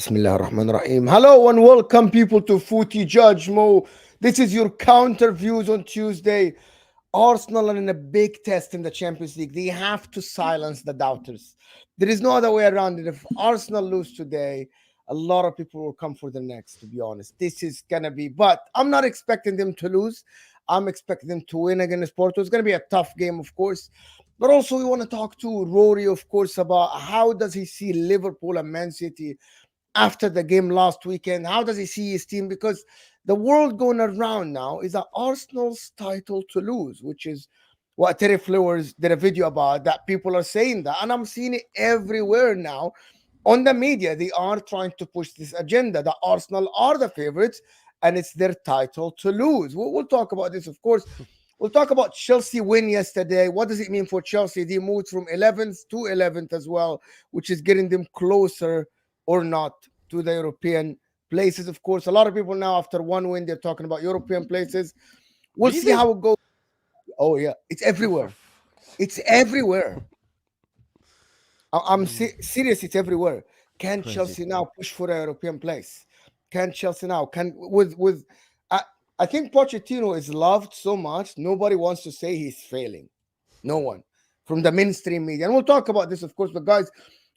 Bismillah ar-Rahman ar-Rahim. Hello and welcome people to Footy Judge Mo. This is your counter views on Tuesday. Arsenal are in a big test in the Champions League. They have to silence the doubters. There is no other way around it. If Arsenal lose today, a lot of people will come for the next, to be honest. This is going to be, but I'm not expecting them to lose. I'm expecting them to win against Porto. It's going to be a tough game, of course. But also we want to talk to Rory, of course, about how does he see Liverpool and Man City after the game last weekend. How does he see his team? Because the world going around now is that Arsenal's title to lose, which is what Terry Flowers did a video about, that people are saying that. And I'm seeing it everywhere now on the media. They are trying to push this agenda that Arsenal are the favorites and it's their title to lose. We'll talk about this, of course. We'll talk about Chelsea win yesterday. What does it mean for Chelsea? They moved from 11th to 11th as well, which is getting them closer or not to the European places. Of course, a lot of people now after one win, they're talking about European places. We'll see how it goes. Oh, yeah. It's everywhere. It's everywhere. I'm serious. It's everywhere. Can Chelsea now push for a European place? Can Chelsea now? I think Pochettino is loved so much. Nobody wants to say he's failing. No one. From the mainstream media. And we'll talk about this, of course. But guys,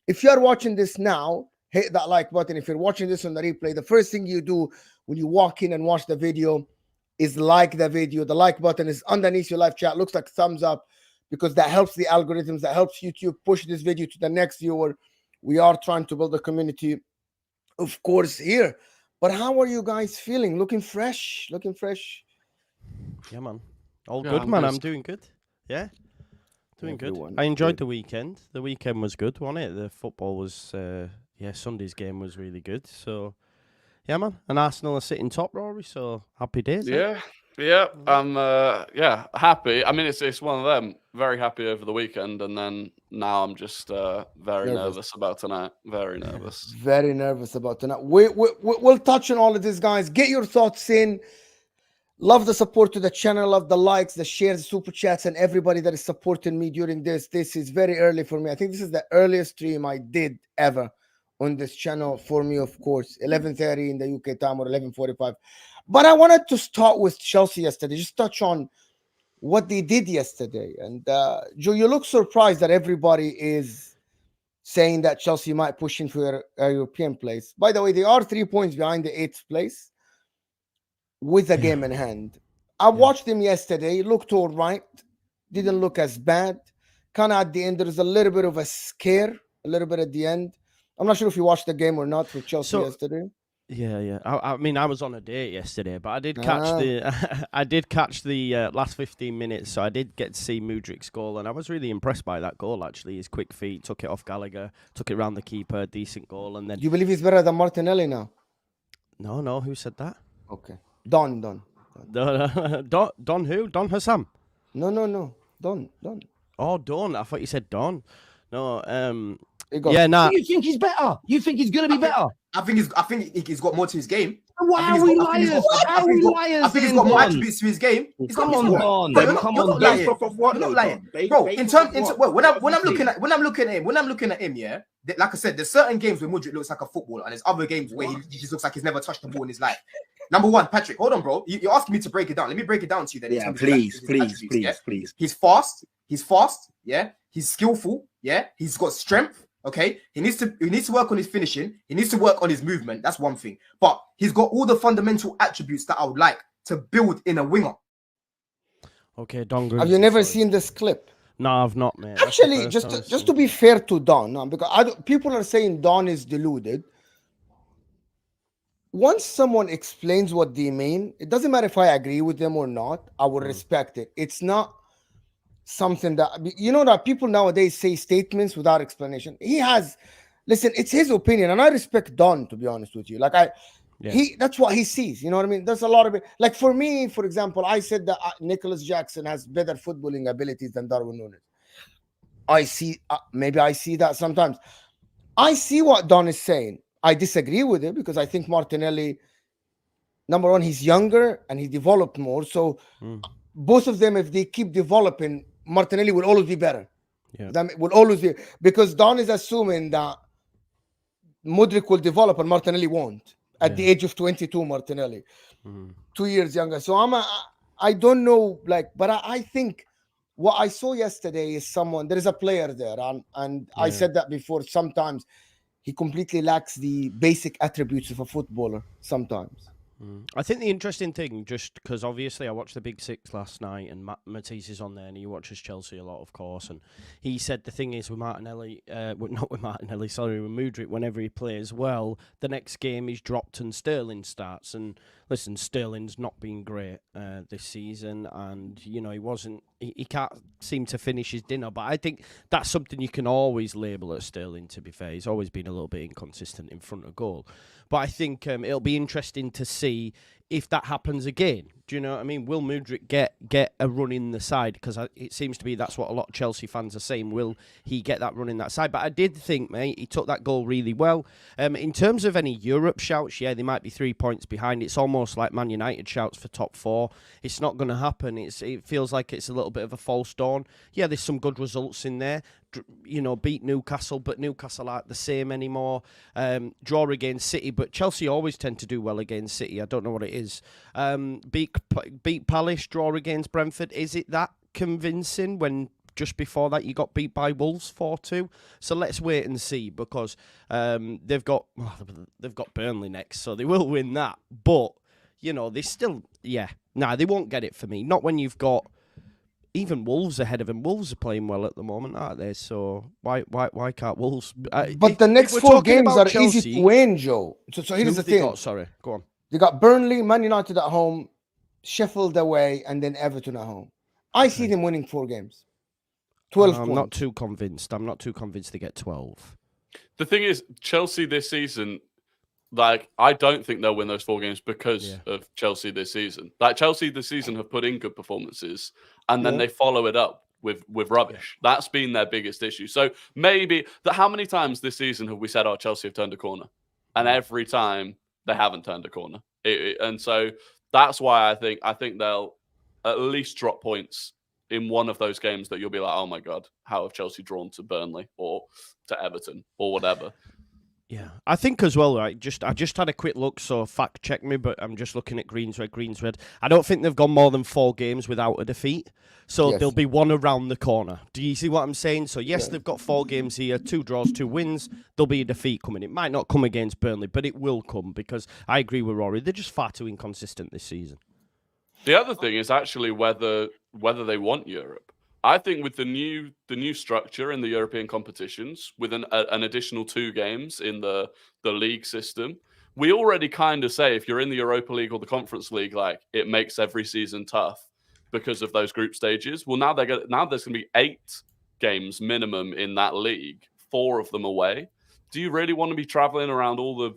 if you're watching this now, hit that like button. If you're watching this on the replay, the first thing you do when you walk in and watch the video is like the video. The like button is underneath your live chat. Looks like thumbs up because that helps the algorithms. That helps YouTube push this video to the next viewer. We are trying to build a community, of course, here. But how are you guys feeling? Looking fresh? Looking fresh? Yeah, man. All good, man. I'm doing good. Yeah. Doing good. I enjoyed the weekend. The weekend was good, wasn't it? The football was... Sunday's game was really good. So, yeah, man. And Arsenal are sitting top, Rory. So, happy days. Yeah. I'm happy. I mean, it's one of them. Very happy over the weekend, and then now I'm just very nervous about tonight. Very nervous. Very nervous about tonight. We'll touch on all of this, guys. Get your thoughts in. Love the support to the channel. Love the likes, the shares, the super chats, and everybody that is supporting me during this. This is very early for me. I think this is the earliest stream I did ever on this channel for me, of course. 11:30 in the UK time or 11:45. But I wanted to start with Chelsea yesterday. Just touch on what they did yesterday. And Joe, you look surprised that everybody is saying that Chelsea might push in for a European place. By the way, they are 3 points behind the 8th place with a game in hand. I watched them yesterday. Looked all right. Didn't look as bad. Kind of at the end, there's a little bit of a scare, a little bit at the end. I'm not sure if you watched the game or not for Chelsea yesterday. Yeah. I mean, I was on a date yesterday, but I did catch the last 15 minutes, so I did get to see Mudryk's goal, and I was really impressed by that goal. Actually, his quick feet, took it off Gallagher, took it round the keeper, decent goal, and then. Do you believe he's better than Martinelli now? No. Who said that? Okay, Don. Don who? Don Hassam? No. Don. Oh, Don. I thought you said Don. No. Yeah, nah. You think he's better? You think he's gonna be better? I think he's got more to his game. Why are we liars? How are we liars? I think he's got more attributes to his game. Come on, Don. Come on, You're not lying, bro. When I'm looking at him, yeah. Like I said, there's certain games where Mudryk looks like a footballer, and there's other games where he just looks like he's never touched the ball in his life. Number one, Patrick, hold on, bro. You're asking me to break it down. Let me break it down to you then. Yeah, please. He's fast. Yeah. He's skillful. Yeah. He's got strength. Okay, he needs to work on his finishing. He needs to work on his movement. That's one thing. But he's got all the fundamental attributes that I would like to build in a winger. Okay, Don. Have you never seen this clip? No, I've not, mate. Actually, just to be fair to Don, because people are saying Don is deluded. Once someone explains what they mean, it doesn't matter if I agree with them or not. I will respect it. It's not something that, that people nowadays say statements without explanation. Listen, it's his opinion, and I respect Don, to be honest with you. That's what he sees. You know what I mean? There's a lot of it. Like for me, for example, I said that Nicholas Jackson has better footballing abilities than Darwin Núñez. Maybe I see that sometimes. I see what Don is saying. I disagree with it because I think Martinelli, number one, he's younger and he developed more. So both of them, if they keep developing, Martinelli will always be better. Yeah. That will always be, because Don is assuming that Mudryk will develop and Martinelli won't. At the age of 22, Martinelli, 2 years younger. So I don't know, like, but I think what I saw yesterday is there is a player there, and I said that before. Sometimes he completely lacks the basic attributes of a footballer. Sometimes. I think the interesting thing, just because obviously I watched the Big Six last night, and Matisse is on there, and he watches Chelsea a lot, of course, and he said the thing is with Martinelli, not with Martinelli, sorry, with Mudryk, whenever he plays well, the next game is dropped and Sterling starts, and listen, Sterling's not been great this season, and, you know, he can't seem to finish his dinner, but I think that's something you can always label at Sterling, to be fair. He's always been a little bit inconsistent in front of goal. But I think it'll be interesting to see if that happens again. Do you know what I mean? Will Mudryk get a run in the side? Because it seems to be that's what a lot of Chelsea fans are saying. Will he get that run in that side? But I did think, mate, he took that goal really well. In terms of any Europe shouts, yeah, they might be 3 points behind. It's almost like Man United shouts for top 4. It's not going to happen. It feels like it's a little bit of a false dawn. Yeah, there's some good results in there. You know, beat Newcastle, but Newcastle aren't the same anymore. Draw against City, but Chelsea always tend to do well against City. I don't know what it is. Beat Palace, draw against Brentford. Is it that convincing when just before that you got beat by Wolves 4-2? So let's wait and see, because they've got Burnley next, so they will win that. But you know, they still, they won't get it for me. Not when you've got even Wolves ahead of them. Wolves are playing well at the moment, aren't they? So why can't Wolves? But the next 4 games are Chelsea, easy to win, Joe. So here's the thing. Go on. They got Burnley, Man United at home, Sheffield away, and then Everton at home. I see them winning 4 games. 12 points. I'm not too convinced. I'm not too convinced to get 12. The thing is, Chelsea this season, like, I don't think they'll win those 4 games because of Chelsea this season. Like, Chelsea this season have put in good performances, and then they follow it up with rubbish. That's been their biggest issue. So maybe how many times this season have we said, "Oh, Chelsea have turned a corner," and every time they haven't turned a corner. And so that's why I think they'll at least drop points in one of those games that you'll be like, "Oh my God, how have Chelsea drawn to Burnley or to Everton or whatever?" Yeah, I think as well, right? I just had a quick look, so fact check me, but I'm just looking at Greens Red. I don't think they've gone more than 4 games without a defeat, so there'll be one around the corner. Do you see what I'm saying? So yes, they've got 4 games here, 2 draws, 2 wins. There'll be a defeat coming. It might not come against Burnley, but it will come, because I agree with Rory. They're just far too inconsistent this season. The other thing is actually whether they want Europe. I think with the new structure in the European competitions, with an additional 2 games in the league system, we already kind of say if you're in the Europa League or the Conference League, like, it makes every season tough because of those group stages. Well, now there's going to be 8 games minimum in that league, 4 of them away. Do you really want to be traveling around all the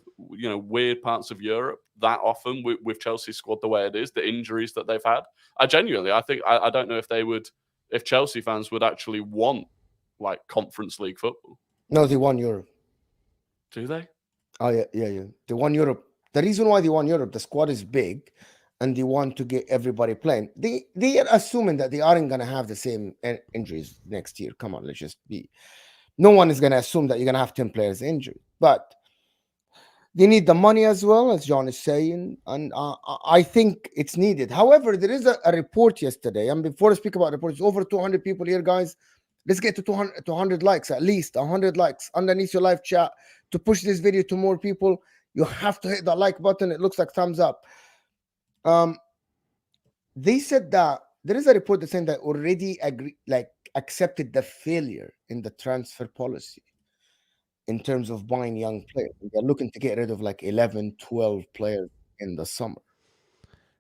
weird parts of Europe that often with Chelsea's squad the way it is, the injuries that they've had? I genuinely, I think I don't know if they would. If Chelsea fans would actually want, like, Conference League football. No, they won Europe. Do they? Oh, yeah. They won Europe. The reason why they won Europe, the squad is big, and they want to get everybody playing. They are assuming that they aren't going to have the same injuries next year. Come on, let's just be. No one is going to assume that you're going to have 10 players injured. But they need the money as well, as John is saying, and I think it's needed. However, there is a report yesterday, and before I speak about reports, over 200 people here, guys. Let's get to 200 likes, at least 100 likes underneath your live chat to push this video to more people. You have to hit that like button. It looks like thumbs up. They said that there is a report that's saying that already accepted the failure in the transfer policy in terms of buying young players. They're looking to get rid of like 11, 12 players in the summer.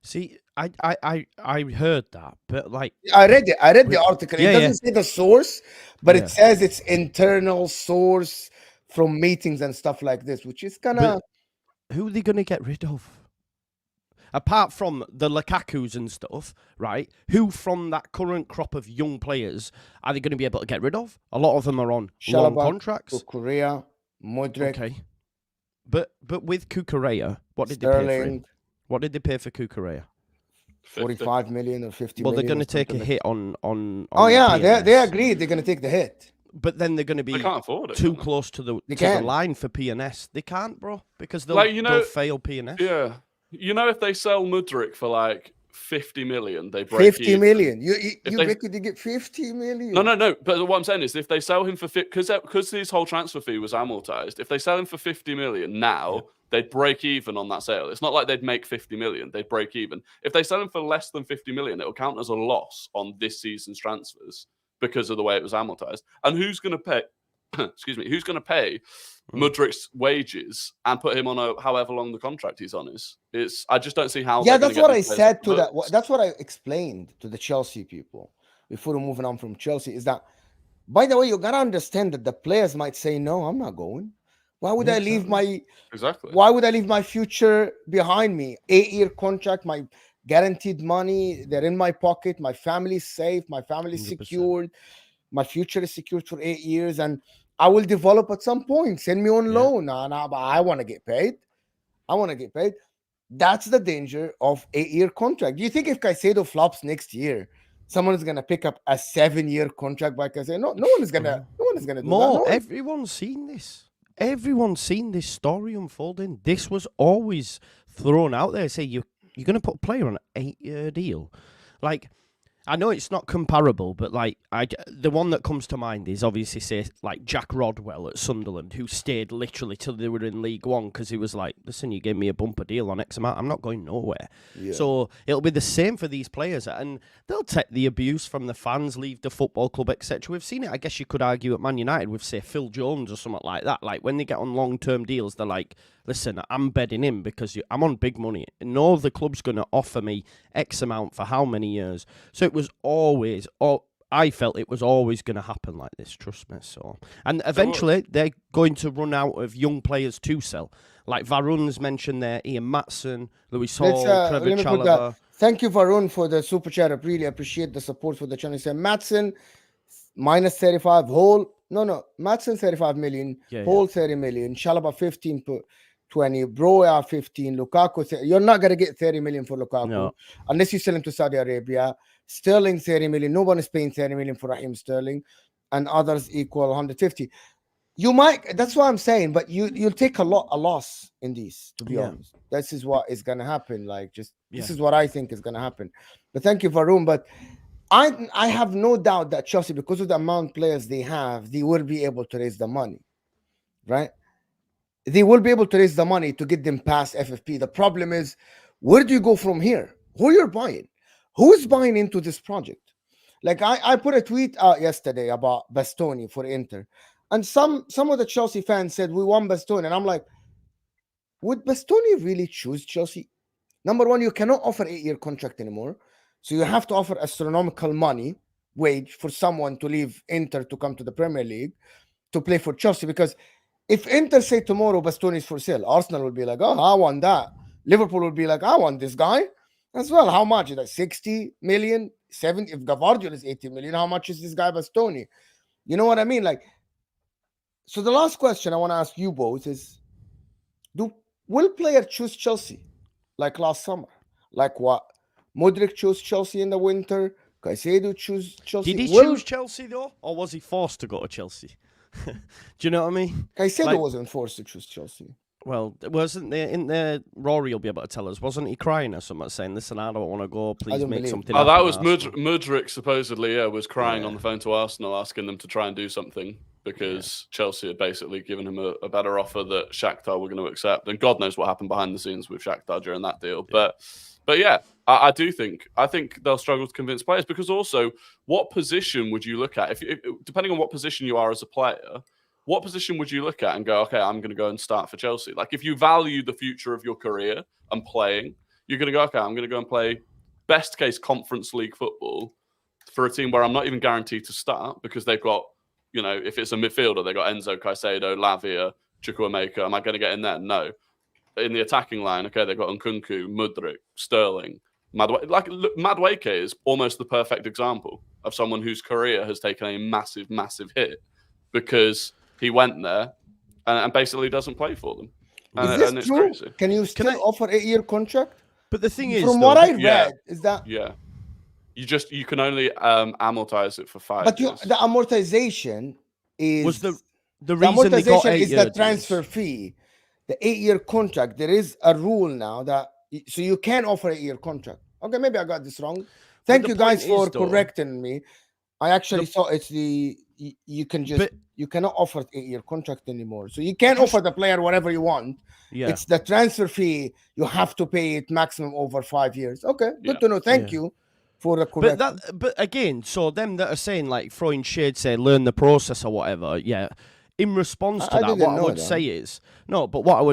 See, I heard that, but like I read the article. It doesn't say the source, but it says it's internal source from meetings and stuff like this, which is kind of. Who are they going to get rid of? Apart from the Lukakus and stuff, right? Who from that current crop of young players are they going to be able to get rid of? A lot of them are on long contracts. Kukurea, Mudryk. Okay. But with Kukurea, what did they pay for him? What did they pay for Kukurea? 45 million or 50 well, million. They're going to take a hit on oh, yeah, they agreed. They're going to take the hit. But then they're going to be They can't afford it, too can they? close to the can. line for P&S. They can't, bro, because they'll, Like, they'll fail P&S. Yeah. You know, if they sell Mudryk for like 50 million, they break 50 even. million. You they- reckon you get 50 million? No. But what I'm saying is, if they sell him for because his whole transfer fee was amortized, if they sell him for 50 million now, they'd break even on that sale. It's not like they'd make 50 million; they'd break even. If they sell him for less than 50 million, it'll count as a loss on this season's transfers because of the way it was amortized. And who's going to pay? Excuse me. Who's going to pay Mudryk's wages and put him on a however long the contract he's on is? I just don't see how. Yeah, they're that's gonna what get I these players said off to the that. books. That's what I explained to the Chelsea people before we're moving on from Chelsea. Is that, by the way, you gotta understand that the players might say, "No, I'm not going. Why would I leave my Why would I leave my future behind me? 8-year contract, my guaranteed money, they're in my pocket. My family's safe. My family's 100%. secured. My future is secured for 8 years, and I will develop at some point. Send me on loan. But I want to get paid. That's the danger of 8-year contract. Do you think if Caicedo flops next year, someone is gonna pick up a 7-year contract by Caicedo? No one is gonna do that. No one. Everyone's seen this. Everyone's seen this story unfolding. This was always thrown out there. Say you're going to put a player on an 8-year deal. Like, I know it's not comparable, but like the one that comes to mind is obviously say like Jack Rodwell at Sunderland, who stayed literally till they were in League One because he was like, listen, you gave me a bumper deal on X amount, I'm not going nowhere. Yeah. So it'll be the same for these players, and they'll take the abuse from the fans, leave the football club, etc. We've seen it. I guess you could argue at Man United with say Phil Jones or something like that. Like when they get on long-term deals, they're like, listen, I'm bedding in because I'm on big money. No other club's going to offer me X amount for how many years. So it was always, I felt it was always going to happen like this, trust me. So, and eventually they're going to run out of young players to sell. Like Varun's mentioned there, Ian Matson, Lewis Hall, Trevor Chalobah. Thank you, Varun, for the super chat. I really appreciate the support for the channel. So Matson, minus 35, Hall. No, Matson 35 million, Hall 30 million, Chalobah 15 per 20, Broya 15, Lukaku. You're not going to get 30 million for Lukaku unless you sell him to Saudi Arabia. Sterling 30 million. No one is paying 30 million for Raheem Sterling, and others equal 150. You might. That's what I'm saying. But you'll take a loss in these. To be honest, this is what is going to happen. Like this is what I think is going to happen. But thank you, Varun. But I have no doubt that Chelsea, because of the amount of players they have, they will be able to raise the money, right? They will be able to raise the money to get them past FFP. The problem is, where do you go from here? Who you're buying? Who is buying into this project? Like I put a tweet out yesterday about Bastoni for Inter, and some of the Chelsea fans said we want Bastoni, and I'm like, would Bastoni really choose Chelsea? Number one, you cannot offer 8-year contract anymore, so you have to offer astronomical wage for someone to leave Inter to come to the Premier League to play for Chelsea, because if Inter say tomorrow Bastoni is for sale, Arsenal will be like, oh, I want that. Liverpool will be like, I want this guy as well. How much is that? 60 million? 70? If Gavardiol is 80 million, how much is this guy Bastoni? You know what I mean? Like, so the last question I want to ask you both is, will player choose Chelsea like last summer? Like what? Mudryk chose Chelsea in the winter. Caicedo choose Chelsea. Did he choose Chelsea though? Or was he forced to go to Chelsea? Do you know what I mean? Caicedo wasn't forced to choose Chelsea. Well, wasn't there in there? Rory will be able to tell us. Wasn't he crying or something, saying, "Listen, I don't want to go. Please make something." Oh, that was Mudryk. Supposedly, was crying on the phone to Arsenal, asking them to try and do something because Chelsea had basically given him a better offer that Shakhtar were going to accept. And God knows what happened behind the scenes with Shakhtar during that deal. But yeah, I do think they'll struggle to convince players, because also, what position would you look at if depending on what position you are as a player? What position would you look at and go, okay, I'm going to go and start for Chelsea? Like, if you value the future of your career and playing, you're going to go, okay, I'm going to go and play best case Conference League football for a team where I'm not even guaranteed to start, because they've got, if it's a midfielder, they've got Enzo, Caicedo, Lavia, Chukwuemeka. Am I going to get in there? No. In the attacking line, okay, they've got Nkunku, Mudryk, Sterling, Madueke is almost the perfect example of someone whose career has taken a massive, massive hit because he went there and basically doesn't play for them. Is this true? Crazy. Can you still offer 8-year contract? But the thing is, from what I read, is that you can only amortize it for 5 years. But the amortization was the reason they got 8 is years the transfer fee, the 8-year contract. There is a rule now that so you can offer 8-year contract. Okay, maybe I got this wrong. Thank you guys for correcting me. I actually thought it's you cannot offer 8-year contract anymore. So you can't offer the player whatever you want. Yeah. It's the transfer fee. You have to pay it maximum over 5 years. Okay, good to know. Thank you for the correction. But again, so them that are saying like throwing shade, say learn the process or whatever. Yeah. In response to that, what I would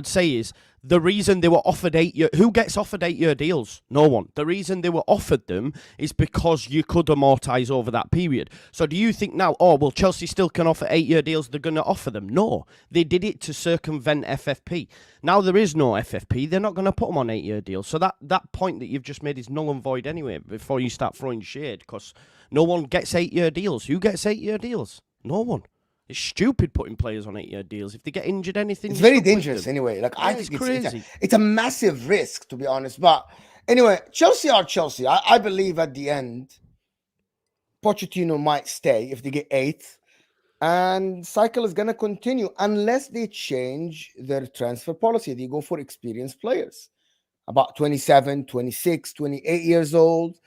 say is the reason they were offered 8-year. Who gets offered 8-year deals? No one. The reason they were offered them is because you could amortise over that period. So do you think now, Chelsea still can offer 8-year deals? They're going to offer them? No, they did it to circumvent FFP. Now there is no FFP. They're not going to put them on 8-year deals. So that point that you've just made is null and void anyway. Before you start throwing shade, because no one gets 8-year deals. Who gets 8-year deals? No one. It's stupid putting players on 8-year deals. If they get injured, anything. It's very dangerous anyway. Like I think it's crazy. It's a massive risk, to be honest. But anyway, Chelsea are Chelsea. I believe at the end, Pochettino might stay if they get 8th. And cycle is going to continue unless they change their transfer policy. They go for experienced players. About 27, 26, 28 years old.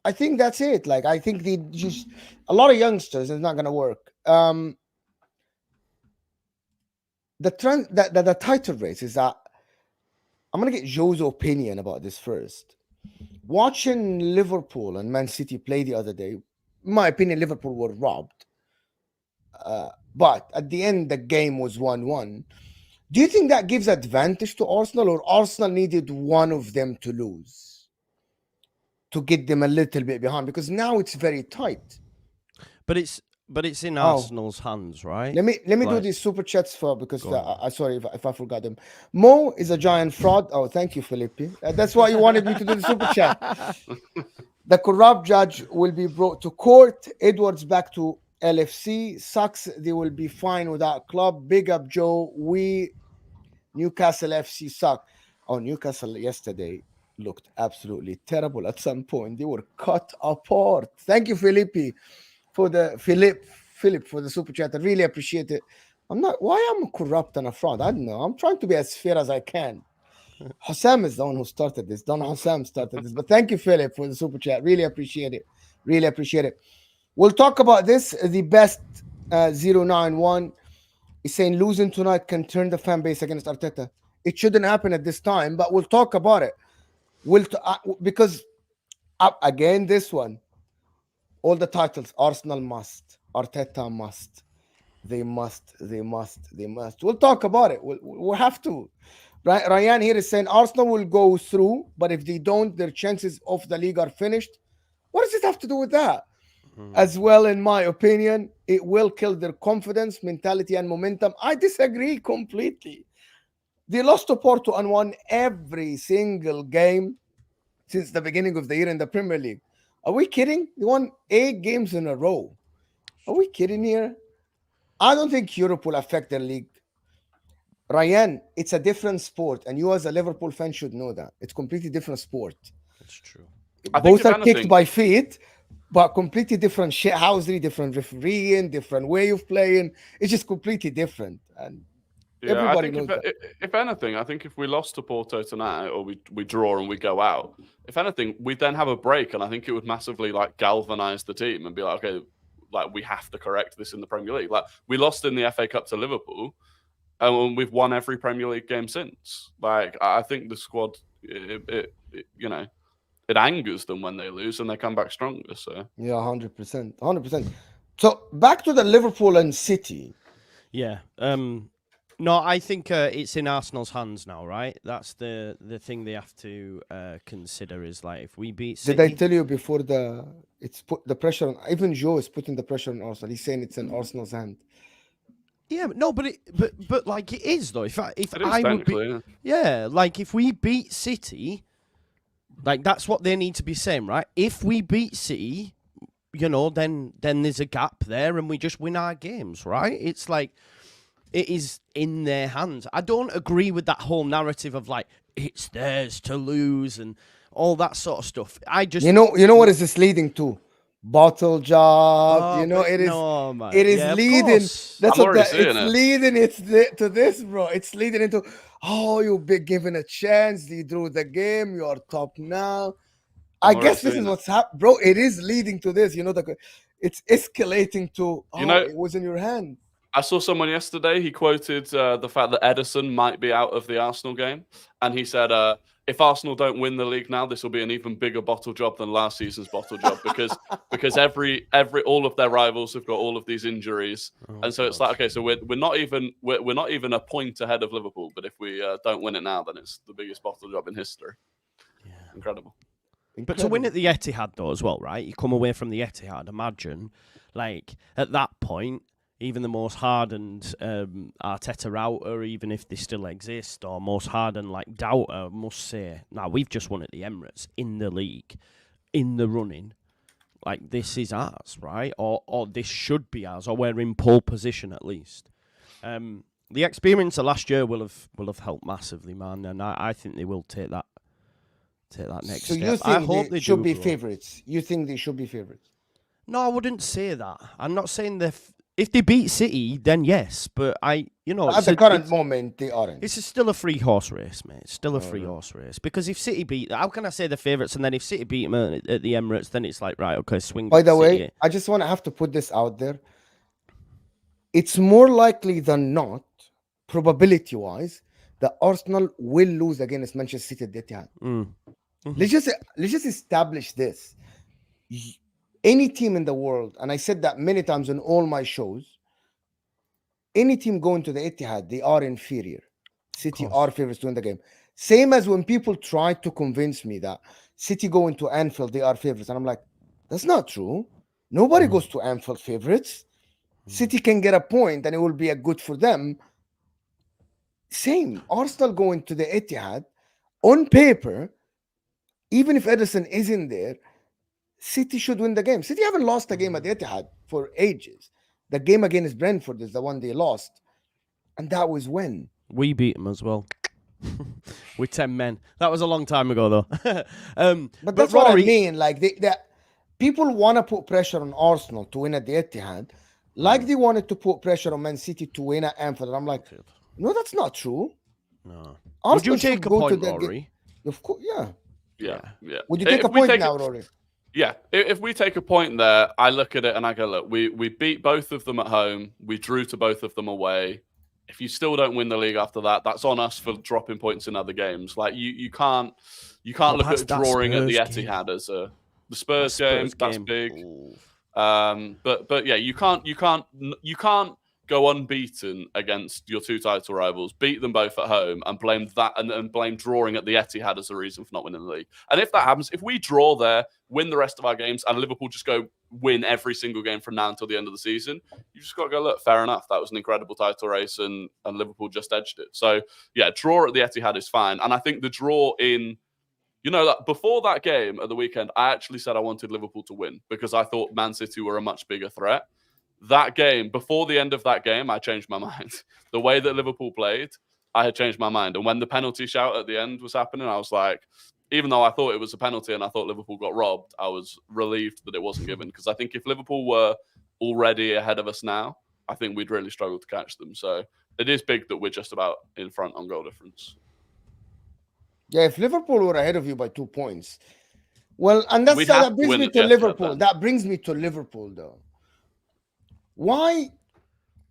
I think that's it. Like, I think they just a lot of youngsters. It's not going to work. The title race is that I'm going to get Joe's opinion about this first. Watching Liverpool and Man City play the other day, in my opinion, Liverpool were robbed. But at the end, the game was 1-1. Do you think that gives advantage to Arsenal, or Arsenal needed one of them to lose to get them a little bit behind? Because now it's very tight. But it's in Arsenal's hands, right? Let me do these super chats for because sorry if I forgot them. Mo is a giant fraud. Oh, thank you, Felipe. That's why you wanted me to do the super chat. The corrupt judge will be brought to court. Edwards back to LFC. Sucks. They will be fine without club. Big up, Joe. We Newcastle FC suck. Oh, Newcastle yesterday looked absolutely terrible. At some point, they were cut apart. Thank you, Felipe. For the Philip for the super chat. I really appreciate it. Why I'm corrupt and a fraud? I don't know. I'm trying to be as fair as I can. Hossam is the one who started this. Don Hossam started this. But thank you, Philip, for the super chat. Really appreciate it. Really appreciate it. We'll talk about this. The best 091 is saying losing tonight can turn the fan base against Arteta. It shouldn't happen at this time, but we'll talk about it. Because again, this one. All the titles, Arsenal must, Arteta must, they must. We'll talk about it. We'll have to. Ryan here is saying Arsenal will go through, but if they don't, their chances of the league are finished. What does it have to do with that? As well, in my opinion, it will kill their confidence, mentality, and momentum. I disagree completely. They lost to Porto and won every single game since the beginning of the year in the Premier League. Are we kidding? They won 8 games in a row. Are we kidding here? I don't think Europe will affect their league. Ryan, it's a different sport, and you as a Liverpool fan should know that. It's a completely different sport. That's true. Both are kicked by feet, but completely different shithousery, different refereeing, different way of playing. It's just completely different. And everybody knows that. If anything, I think if we lost to Porto tonight, or we draw and we go out, if anything, we then have a break, and I think it would massively galvanize the team and be like, okay, we have to correct this in the Premier League. We lost in the FA Cup to Liverpool, and we've won every Premier League game since. I think the squad, it angers them when they lose, and they come back stronger. So 100%. So back to the Liverpool and City. Yeah. No, I think it's in Arsenal's hands now, right? That's the thing they have to consider is if we beat City... Did I tell you before it's put the pressure on... Even Joe is putting the pressure on Arsenal. He's saying it's in Arsenal's hand. Yeah, no, but it is though. If I would be, if we beat City, that's what they need to be saying, right? If we beat City, then there's a gap there, and we just win our games, right? It's it is in their hands. I don't agree with that whole narrative of it's theirs to lose and all that sort of stuff. I just you know what is this leading to? bottle job. Oh, it is. No, man. It is Yeah, of leading. course. That's I'm what already it's seeing it. leading. To this, bro. It's leading into. Oh, you've been given a chance. You drew the game. You are top now. I I'm already guess this is seeing it. what's happening, bro. It is leading to this. It's escalating to. It was in your hand. I saw someone yesterday. He quoted the fact that Ederson might be out of the Arsenal game, and he said, "If Arsenal don't win the league now, this will be an even bigger bottle job than last season's bottle job because every all of their rivals have got all of these injuries, and so it's like, okay, so we're not even a point ahead of Liverpool, but if we don't win it now, then it's the biggest bottle job in history." Yeah. Incredible. But to win at the Etihad, though, as well, right? You come away from the Etihad, imagine, like, at that point, even the most hardened Arteta router, even if they still exist, or most hardened, like, doubter, must say, nah, we've just won at the Emirates, in the league, in the running. Like, this is ours, right? Or this should be ours, or we're in pole position, at least. The experience of last year will have helped massively, man, and I think they will take that next So step. you think I hope they they should do, be bro. favorites? You think they should be favorites? No, I wouldn't say that. I'm not saying if they beat City, then yes. But At the current moment, they aren't. It's still a free horse race, mate. It's still a free horse race. Because if City beat, how can I say the favourites? And then if City beat them at the Emirates, then it's like, right, okay, swing. By the City. way, I just want to have to put this out there. It's more likely than not, probability-wise, that Arsenal will lose against Manchester City at the Etihad. Let's just establish this. Any team in the world, and I said that many times on all my shows, any team going to the Etihad, they are inferior. City are favorites to win the game. Same as when people try to convince me that City going to Anfield, they are favorites. And I'm like, that's not true. Nobody goes to Anfield favorites. City can get a point and it will be a good for them. Same. Arsenal going to the Etihad, on paper, even if Ederson isn't there, City should win the game. City haven't lost a game at the Etihad for ages. The game against Brentford is the one they lost. And that was when? We beat them as well. With 10 men. That was a long time ago, though. But that's what I mean. Like, people want to put pressure on Arsenal to win at the Etihad, like they wanted to put pressure on Man City to win at Anfield. And I'm like, no, that's not true. No. Arsenal Would you take a point, Rory? Of course, yeah. Yeah. Would you take a point now, Rory? Yeah, if we take a point there, I look at it and I go, look, we beat both of them at home. We drew to both of them away. If you still don't win the league after that, that's on us for dropping points in other games. Like you can't look at drawing at the Etihad as the Spurs game. That's big. But yeah, you can't go unbeaten against your two title rivals, beat them both at home, and blame that and blame drawing at the Etihad as a reason for not winning the league. And if that happens, if we draw there, win the rest of our games, and Liverpool just go win every single game from now until the end of the season, you just got to go, look, fair enough. That was an incredible title race, and Liverpool just edged it. So yeah, draw at the Etihad is fine. And I think the draw in, before that game at the weekend, I actually said I wanted Liverpool to win because I thought Man City were a much bigger threat. That game, before the end of that game, I changed my mind. The way that Liverpool played, I had changed my mind. And when the penalty shout at the end was happening, I was like, even though I thought it was a penalty and I thought Liverpool got robbed, I was relieved that it wasn't given. Because I think if Liverpool were already ahead of us now, I think we'd really struggle to catch them. So it is big that we're just about in front on goal difference. Yeah, if Liverpool were ahead of you by 2 points, well, and that brings me to Liverpool. That brings me to Liverpool, though. Why?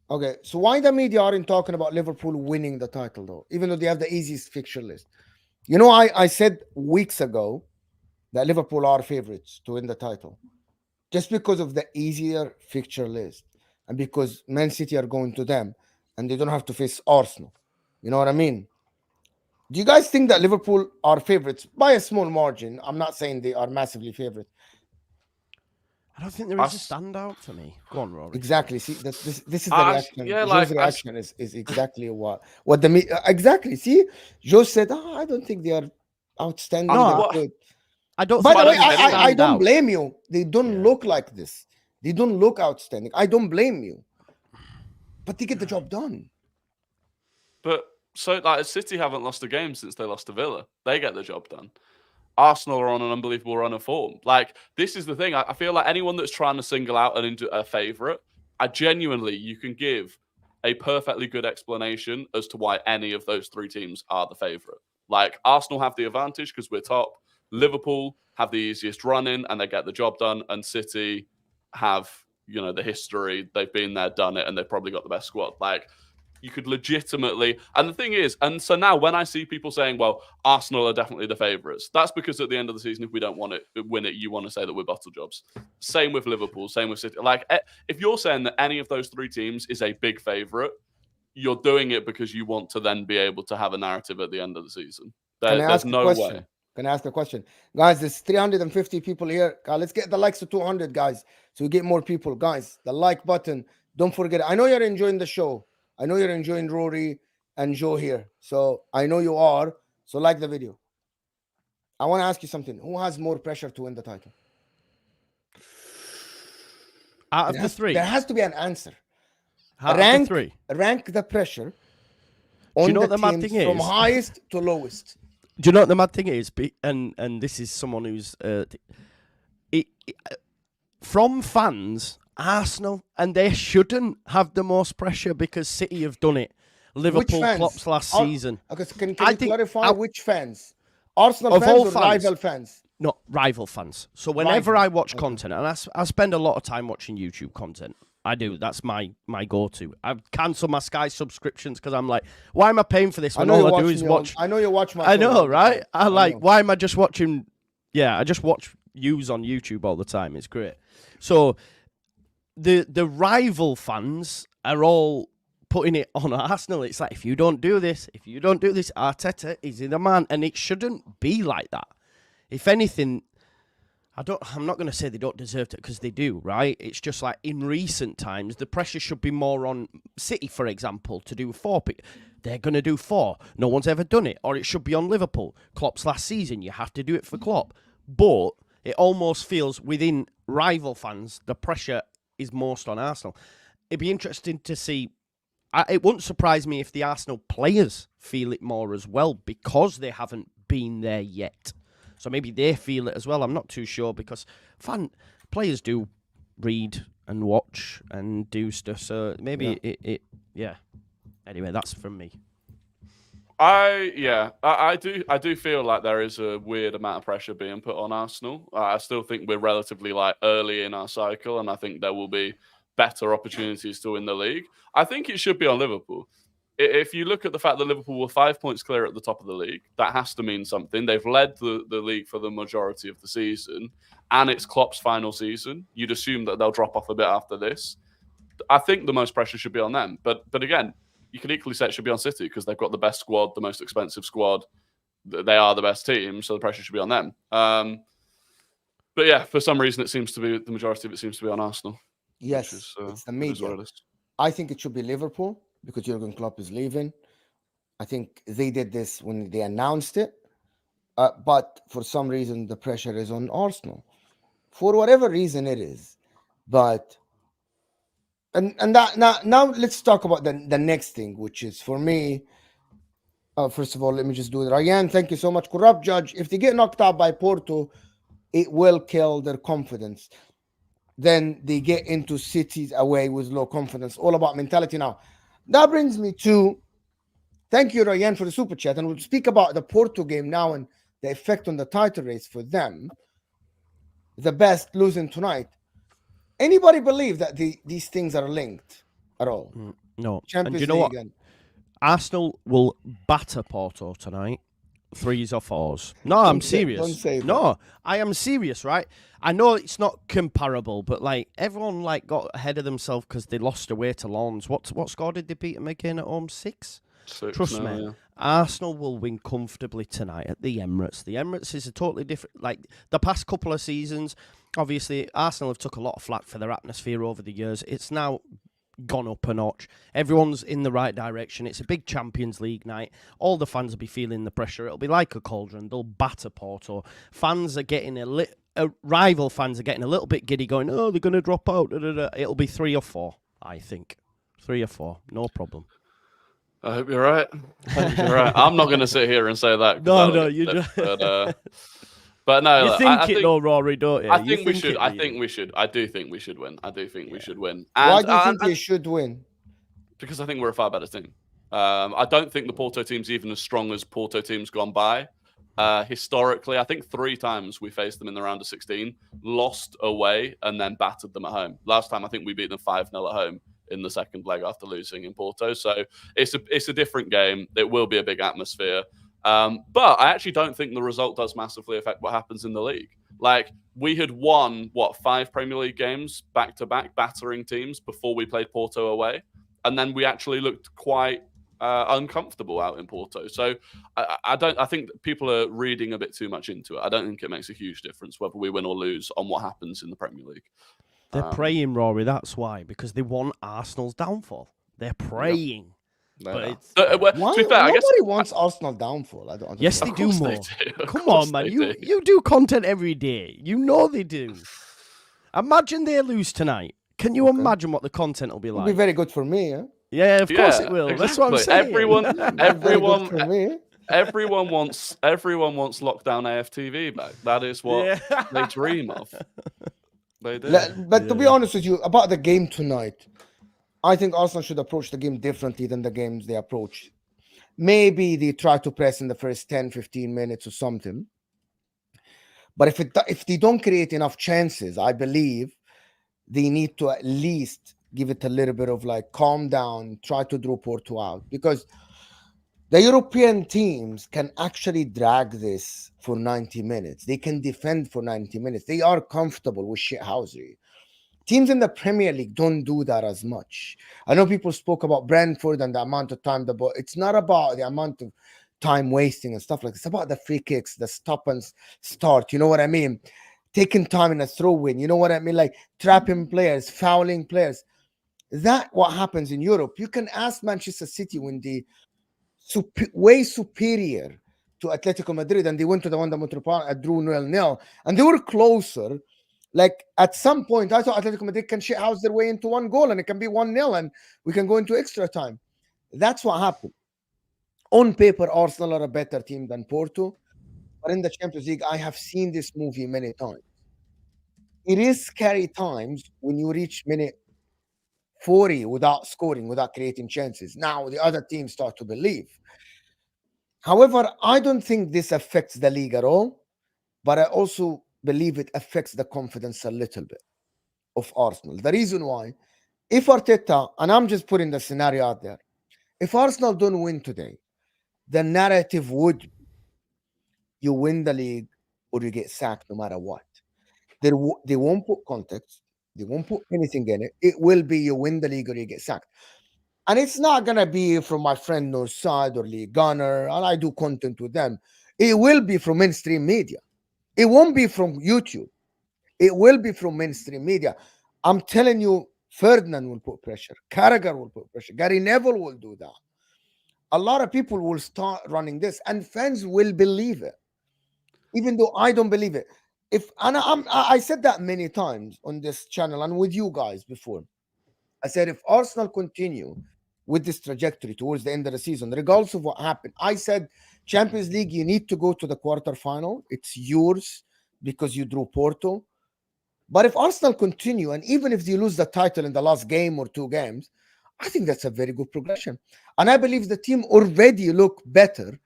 Okay, so why the media aren't talking about Liverpool winning the title, though, even though they have the easiest fixture list? I said weeks ago that Liverpool are favorites to win the title just because of the easier fixture list and because Man City are going to them and they don't have to face Arsenal. You know what I mean? Do you guys think that Liverpool are favorites by a small margin? I'm not saying they are massively favorites. I don't think there is a standout for me. Go on, Rory. Exactly. See, this is the reaction. Yeah, Joe's reaction is exactly what the exactly. See, Joe said, I don't think they are outstanding. No, I don't. By the way, I don't blame you. They don't look like this. They don't look outstanding. I don't blame you. But they get the job done. But City haven't lost a game since they lost to Villa. They get the job done. Arsenal are on an unbelievable run of form. Like, this is the thing. I feel like anyone that's trying to single out a favourite, you can give a perfectly good explanation as to why any of those three teams are the favourite. Like, Arsenal have the advantage because we're top. Liverpool have the easiest run in and they get the job done. And City have, the history. They've been there, done it, and they've probably got the best squad. Like, you could legitimately, and the thing is, and so now when I see people saying, well, Arsenal are definitely the favourites, that's because at the end of the season, if we don't win it, you want to say that we're bottle jobs. Same with Liverpool, same with City. Like, if you're saying that any of those three teams is a big favourite, you're doing it because you want to then be able to have a narrative at the end of the season. There's no way. Can I ask a question? Guys, there's 350 people here. Let's get the likes to 200, guys, so we get more people. Guys, the like button, don't forget it. I know you're enjoying the show. I know you're enjoying Rory and Joe here. So I know you are. So like the video. I want to ask you something. Who has more pressure to win the title? Out of the three? There has to be an answer. Rank the pressure on the teams from highest to lowest. Do you know what the mad thing is? And this is someone who's... from fans... Arsenal, and they shouldn't have the most pressure because City have done it. Liverpool, Klopp's last season. Okay, so can you clarify which fans? Arsenal fans or rival fans? No, rival fans. So whenever I watch content, and I spend a lot of time watching YouTube content, I do. That's my go-to. I've cancelled my Sky subscriptions because I'm like, why am I paying for this when all I do is watch? I know you watch my. I know, right? Why am I just watching? Yeah, I just watch views on YouTube all the time. It's great. So. The rival fans are all putting it on Arsenal. It's like, if you don't do this, Arteta is the man, and it shouldn't be like that. If anything, I'm not going to say they don't deserve it because they do, right? It's just like in recent times, the pressure should be more on City, for example, to do 4. They're going to do 4. No one's ever done it. Or it should be on Liverpool. Klopp's last season, you have to do it for Klopp. But it almost feels within rival fans, the pressure is most on Arsenal. It'd be interesting to see. It wouldn't surprise me if the Arsenal players feel it more as well because they haven't been there yet. So maybe they feel it as well. I'm not too sure because players do read and watch and do stuff. So maybe it. Anyway, that's from me. I do feel like there is a weird amount of pressure being put on Arsenal. I still think we're relatively early in our cycle, and I think there will be better opportunities to win the league. I think it should be on Liverpool. If you look at the fact that Liverpool were 5 points clear at the top of the league, that has to mean something. They've led the league for the majority of the season, and it's Klopp's final season. You'd assume that they'll drop off a bit after this. I think the most pressure should be on them. But again, you could equally say it should be on City because they've got the best squad, the most expensive squad. They are the best team, so the pressure should be on them. But yeah, for some reason, it seems to be the majority of it seems to be on Arsenal. Yes, it's the media. I think it should be Liverpool because Jurgen Klopp is leaving. I think they did this when they announced it, but for some reason, the pressure is on Arsenal. For whatever reason it is, but. And that now let's talk about the next thing, which is for me. First of all, let me just do it. Ryan, thank you so much. Corrupt Judge. If they get knocked out by Porto, it will kill their confidence. Then they get into Cities away with low confidence. All about mentality now. That brings me to thank you, Ryan, for the super chat. And we'll speak about the Porto game now and the effect on the title race for them. The best losing tonight. Anybody believe that these things are linked at all? No. Champions and you know League what? Arsenal will batter Porto tonight. 3s or 4s. No, I'm serious. Don't say that. No, I am serious, right? I know it's not comparable, but everyone got ahead of themselves because they lost away to Lens. What score did they beat them again at home? 6? Trust me. Yeah. Arsenal will win comfortably tonight at the Emirates. The Emirates is a totally different. The past couple of seasons, obviously, Arsenal have took a lot of flack for their atmosphere over the years. It's now gone up a notch. Everyone's in the right direction. It's a big Champions League night. All the fans will be feeling the pressure. It'll be like a cauldron. They'll batter Porto. Fans are getting rival fans are getting a little bit giddy, going, "Oh, they're going to drop out." It'll be 3 or 4, I think. 3 or 4, no problem. I hope you're right. I'm not going to sit here and say that. No, you don't. But no, You look, think I it think, though, Rory, don't you? I You think we should. it, I really. think we should. I do think we should win. I do think we should win. Why And, do you think they should win? because I think we're a far better team. I don't think the Porto team's even as strong as Porto teams gone by. Historically, I think 3 times we faced them in the round of 16, lost away, and then battered them at home. Last time, I think we beat them 5-0 at home in the second leg after losing in Porto. So it's a different game. It will be a big atmosphere. But I actually don't think the result does massively affect what happens in the league. Like, we had won, 5 Premier League games back-to-back, battering teams before we played Porto away. And then we actually looked quite uncomfortable out in Porto. So I think people are reading a bit too much into it. I don't think it makes a huge difference whether we win or lose on what happens in the Premier League. They're praying, Rory, that's why. Because they want Arsenal's downfall. They're praying. But to be fair, I guess nobody wants Arsenal downfall. I don't. Yes, they do more. They do. Come on, man. You do content every day. You know they do. Imagine they lose tonight. Can you imagine what the content will be like? It'll be very good for me. Yeah, yeah, of course it will. Exactly. That's what I'm saying. Everyone wants lockdown AFTV back. That is what they dream of. They do. But to be honest with you, about the game tonight, I think Arsenal should approach the game differently than the games they approach. Maybe they try to press in the first 10, 15 minutes or something. But if they don't create enough chances, I believe they need to at least give it a little bit of like calm down, try to draw Porto out. Because the European teams can actually drag this for 90 minutes. They can defend for 90 minutes. They are comfortable with shithousery. Teams in the Premier League don't do that as much. I know people spoke about Brentford and the amount of time, but it's not about the amount of time wasting and stuff like this. It's about the free kicks, the stop and start. You know what I mean? Taking time in a throw-in. You know what I mean? Like trapping players, fouling players. That's what happens in Europe. You can ask Manchester City when they way superior to Atletico Madrid, and they went to the Wanda Metropolitano, drew 0-0, and they were closer. Like at some point, I thought Atletico Madrid can shithouse their way into 1 goal, and it can be 1-0, and we can go into extra time. That's what happened. On paper, Arsenal are a better team than Porto, but in the Champions League, I have seen this movie many times. It is scary times when you reach minute 40 without scoring, without creating chances. Now the other teams start to believe. However, I don't think this affects the league at all, but I also believe it affects the confidence a little bit of Arsenal. The reason why, if Arteta, and I'm just putting the scenario out there, if Arsenal don't win today, the narrative would be you win the league or you get sacked no matter what. They won't put context. They won't put anything in it. It will be you win the league or you get sacked. And it's not going to be from my friend Norsad or Lee Gunner, and I do content with them. It will be from mainstream media. It won't be from YouTube. It will be from mainstream media. I'm telling you, Ferdinand will put pressure. Carragher will put pressure. Gary Neville will do that. A lot of people will start running this, and fans will believe it, even though I don't believe it. I said that many times on this channel and with you guys before. I said if Arsenal continue with this trajectory towards the end of the season, regardless of what happened, I said Champions League, you need to go to the quarterfinal. It's yours because you drew Porto. But if Arsenal continue, and even if they lose the title in the last game or 2 games, I think that's a very good progression. And I believe the team already look better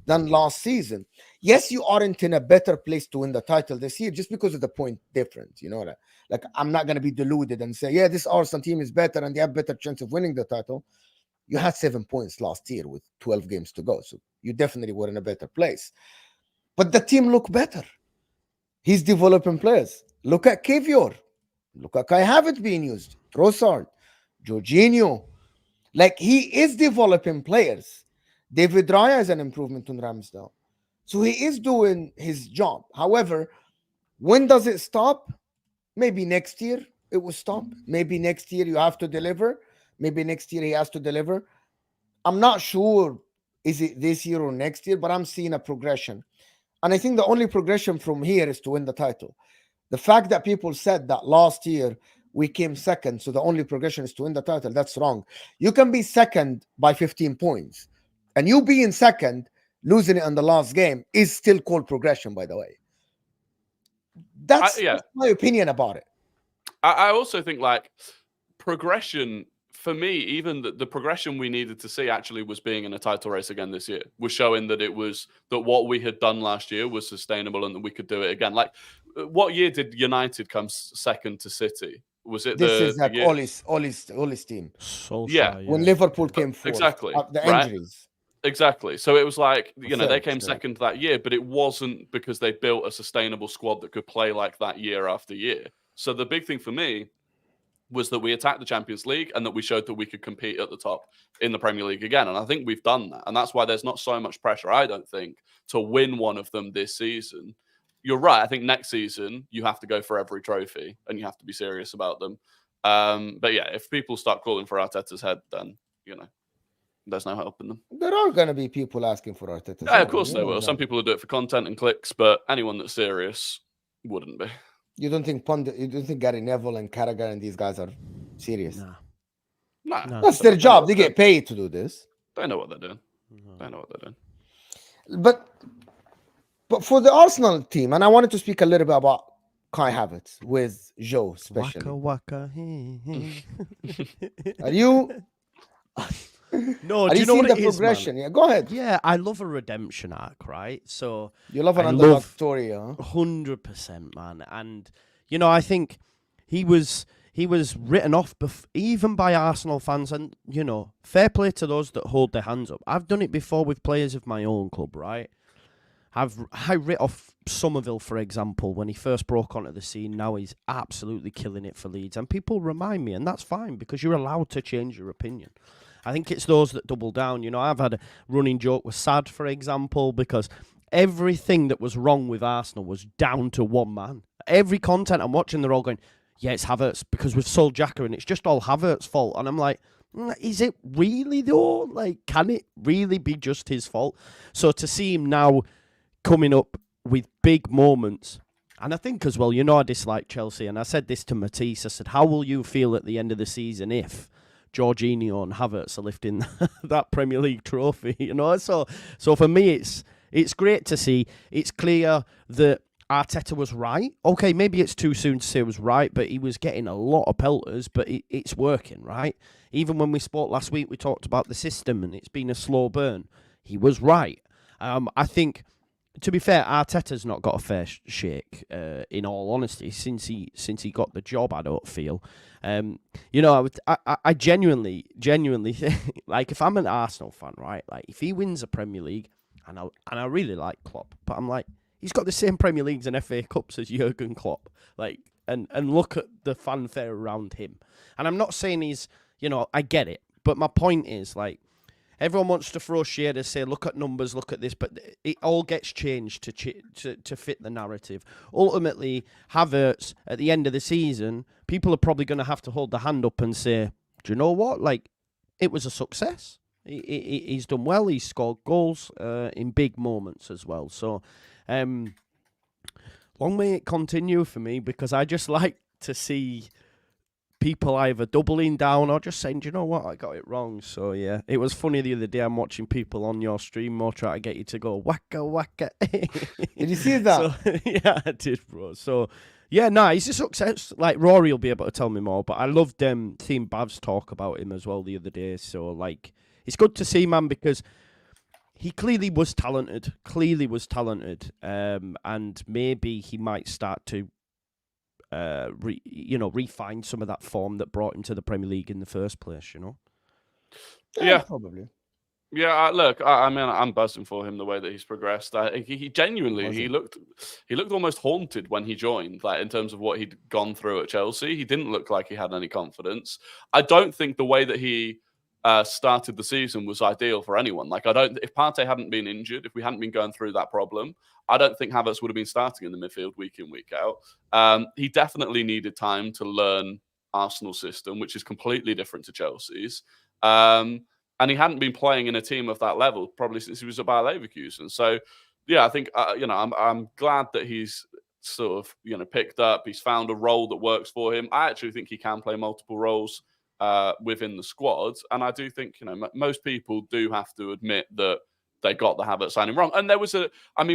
than last season. Yes, you aren't in a better place to win the title this year just because of the point difference. You know, like I'm not going to be deluded and say, yeah, this Arsenal team is better and they have better chance of winning the title. You had 7 points last year with 12 games to go. So you definitely were in a better place. But the team look better. He's developing players. Look at Kivior. Look at Kai Havertz being used. Trossard. Jorginho. Like, he is developing players. David Raya is an improvement on Ramsdale. So he is doing his job. However, when does it stop? Maybe next year it will stop. Maybe next year you have to deliver. Maybe next year he has to deliver. I'm not sure is it this year or next year, but I'm seeing a progression. And I think the only progression from here is to win the title. The fact that people said that last year we came second, so the only progression is to win the title, that's wrong. You can be second by 15 points. And you being second, losing it in the last game, is still called progression, by the way. That's my opinion about it. I also think like progression for me, even the progression we needed to see actually was being in a title race again this year, was showing that what we had done last year was sustainable and that we could do it again. Like, what year did United come second to City? Was it this is like Ollie's team? Yeah, when Liverpool came fourth, exactly the injuries. Exactly. So it was like, they came second that year, but it wasn't because they built a sustainable squad that could play like that year after year. So the big thing for me was that we attacked the Champions League and that we showed that we could compete at the top in the Premier League again. And I think we've done that. And that's why there's not so much pressure, I don't think, to win one of them this season. You're right. I think next season you have to go for every trophy and you have to be serious about them. But yeah, if people start calling for Arteta's head, then, there's no helping them. There are going to be people asking for Arteta's head. Yeah, of course they will. Some people will do it for content and clicks, but anyone that's serious wouldn't be. You don't think Gary Neville and Carragher and these guys are serious? No. That's their job. They get paid to do this. They know what they're doing. They know what they're doing. But for the Arsenal team, and I wanted to speak a little bit about Kai Havertz with Joe, especially. Waka. Are you? No, do you know what the progression? Yeah, go ahead. Yeah, I love a redemption arc, right? So you love an underdog story, huh? 100%, man. And I think he was written off even by Arsenal fans, and fair play to those that hold their hands up. I've done it before with players of my own club, right? I writ off Somerville, for example, when he first broke onto the scene. Now he's absolutely killing it for Leeds, and people remind me, and that's fine because you're allowed to change your opinion. I think it's those that double down. I've had a running joke with Sad, for example, because everything that was wrong with Arsenal was down to one man. Every content I'm watching, they're all going, yeah, it's Havertz because we've sold Xhaka and it's just all Havertz's fault. And I'm like, is it really though? Like, can it really be just his fault? So to see him now coming up with big moments, and I think as well, I dislike Chelsea, and I said this to Matisse, I said, how will you feel at the end of the season if Jorginho and Havertz are lifting that Premier League trophy, So for me, it's great to see. It's clear that Arteta was right. Okay, maybe it's too soon to say he was right, but he was getting a lot of pelters, but it's working, right? Even when we spoke last week, we talked about the system, and it's been a slow burn. He was right. I think, to be fair, Arteta's not got a fair shake, in all honesty, since he got the job, I don't feel. I genuinely think, like, if I'm an Arsenal fan, right, like, if he wins a Premier League, and I really like Klopp, but I'm like, he's got the same Premier Leagues and FA Cups as Jurgen Klopp, like, and look at the fanfare around him. And I'm not saying he's, I get it, but my point is, like, everyone wants to throw shade and say, look at numbers, look at this, but it all gets changed to fit the narrative. Ultimately, Havertz, at the end of the season, people are probably going to have to hold their hand up and say, do you know what? Like, it was a success. He's done well. He's scored goals in big moments as well. So, long may it continue for me, because I just like to see people either doubling down or just saying, do you know what, I got it wrong. So yeah, it was funny the other day, I'm watching people on your stream more try to get you to go waka. Did you see that? So, yeah, I did, bro. So yeah, he's a success. Like, Rory will be able to tell me more, but I loved seeing Bavs talk about him as well the other day. So like, it's good to see, man, because he clearly was talented, and maybe he might start to refine some of that form that brought him to the Premier League in the first place, Yeah, probably. Yeah, look, I mean, I'm buzzing for him the way that he's progressed. He genuinely, he looked almost haunted when he joined, like, in terms of what he'd gone through at Chelsea. He didn't look like he had any confidence. I don't think the way that he started the season was ideal for anyone. Like, if Partey hadn't been injured, if we hadn't been going through that problem, I don't think Havertz would have been starting in the midfield week in, week out. He definitely needed time to learn Arsenal's system, which is completely different to Chelsea's. And he hadn't been playing in a team of that level probably since he was at Bayer Leverkusen. So, yeah, I think, I'm glad that he's sort of, picked up. He's found a role that works for him. I actually think he can play multiple roles within the squad. And I do think, most people do have to admit that they got the Havertz signing wrong. And there was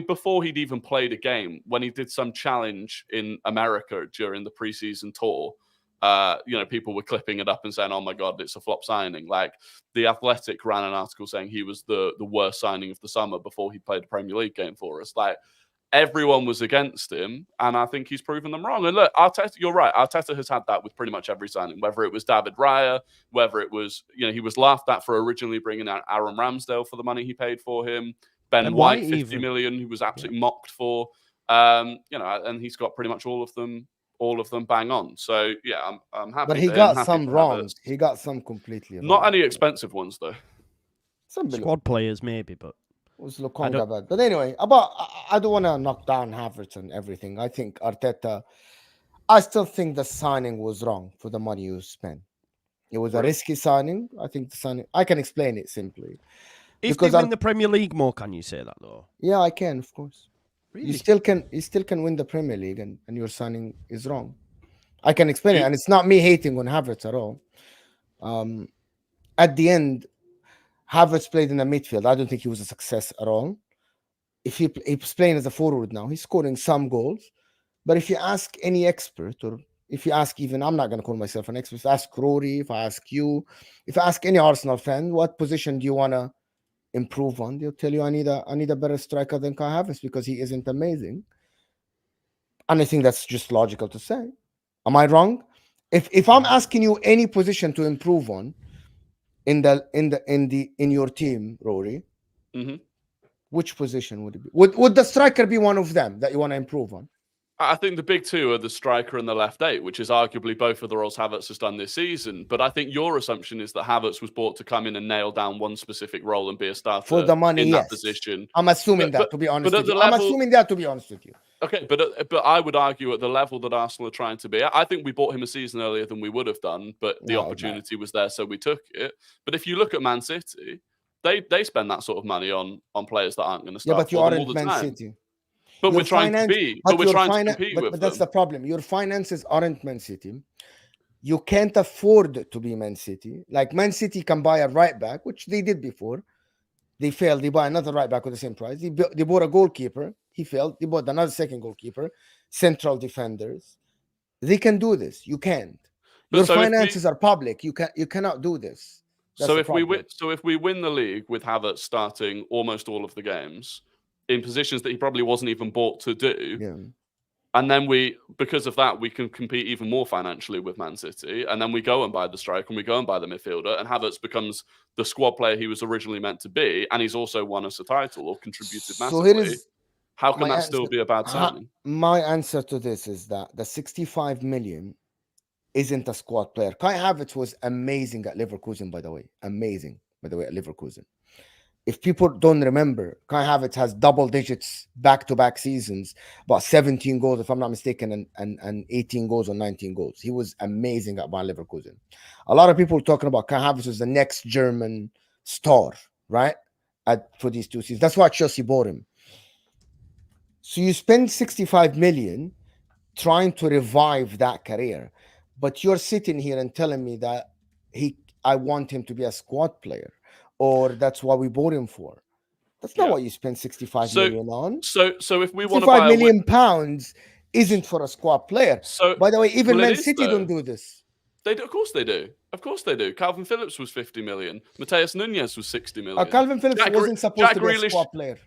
before he'd even played a game, when he did some challenge in America during the preseason tour, people were clipping it up and saying, "Oh my God, it's a flop signing." Like, The Athletic ran an article saying he was the worst signing of the summer before he played a Premier League game for us. Like, everyone was against him, and I think he's proven them wrong. And look, Arteta, you're right. Arteta has had that with pretty much every signing, whether it was David Raya, whether it was, he was laughed at for originally bringing out Aaron Ramsdale for the money he paid for him. Ben White, 50 million, who was absolutely mocked for. And he's got pretty much all of them bang on. So yeah, I'm happy. But he got some wrong. He got some completely wrong. Not any expensive ones though. Some squad players maybe, but was Lokonga bad. But anyway, I don't want to knock down Havertz and everything. I think Arteta, I still think the signing was wrong for the money you spent. It was a risky signing. I think the signing, I can explain it simply. If they win the Premier League more, can you say that though? Yeah, I can, of course. Really? You still can win the Premier League, and your signing is wrong. I can explain it, and it's not me hating on Havertz at all. At the end, Havertz played in the midfield. I don't think he was a success at all. If he's playing as a forward now, he's scoring some goals. But if you ask any expert, or if you ask even, I'm not going to call myself an expert, if I ask Rory, if I ask you, if I ask any Arsenal fan, what position do you want to improve on? They'll tell you, I need a better striker than Kai Havertz because he isn't amazing. And I think that's just logical to say. Am I wrong? If I'm asking you any position to improve on in your team, Rory, which position would it be? Would the striker be one of them that you want to improve on? I think the big two are the striker and the left eight, which is arguably both of the roles Havertz has done this season. But I think your assumption is that Havertz was bought to come in and nail down one specific role and be a starter for the money in yes. that position. I'm assuming that, to be honest with you. I'm assuming that, to be honest with you. Okay, but I would argue at the level that Arsenal are trying to be. I think we bought him a season earlier than we would have done, but the opportunity was there, so we took it. But if you look at Man City, they spend that sort of money on players that aren't going to start. Yeah, but you are in Man City. But we're trying to be. But we're trying to compete with them. But that's the problem. Your finances aren't Man City. You can't afford to be Man City. Like, Man City can buy a right back, which they did before. They failed. They buy another right back with the same price. They bought a goalkeeper. He failed. They bought another second goalkeeper. Central defenders. They can do this. You can't. Your finances are public. You cannot do this. That's so if we win the league with Havertz starting almost all of the games in positions that he probably wasn't even bought to do, and then because of that, we can compete even more financially with Man City, and then we go and buy the striker and we go and buy the midfielder, and Havertz becomes the squad player he was originally meant to be, and he's also won us a title or contributed massively. How can that still be a bad signing? My answer to this is that the 65 million isn't a squad player. Kai Havertz was amazing at Leverkusen, by the way. Amazing, by the way, at Leverkusen. If people don't remember, Kai Havertz has double digits back-to-back seasons, about 17 goals, if I'm not mistaken, and 18 goals or 19 goals. He was amazing at Bayer Leverkusen. A lot of people talking about Kai Havertz as the next German star, right? For these 2 seasons. That's why Chelsea bought him. So you spend 65 million trying to revive that career, but you're sitting here and telling me that I want him to be a squad player, or that's what we bought him for. That's not what you spend 65 million on. So if we want to buy £65 million isn't for a squad player. So, by the way, even Man City don't do this. Of course they do. Of course they do. Calvin Phillips was 50 million. Mateus Nunes was 60 million. Calvin Phillips wasn't supposed to be a squad player.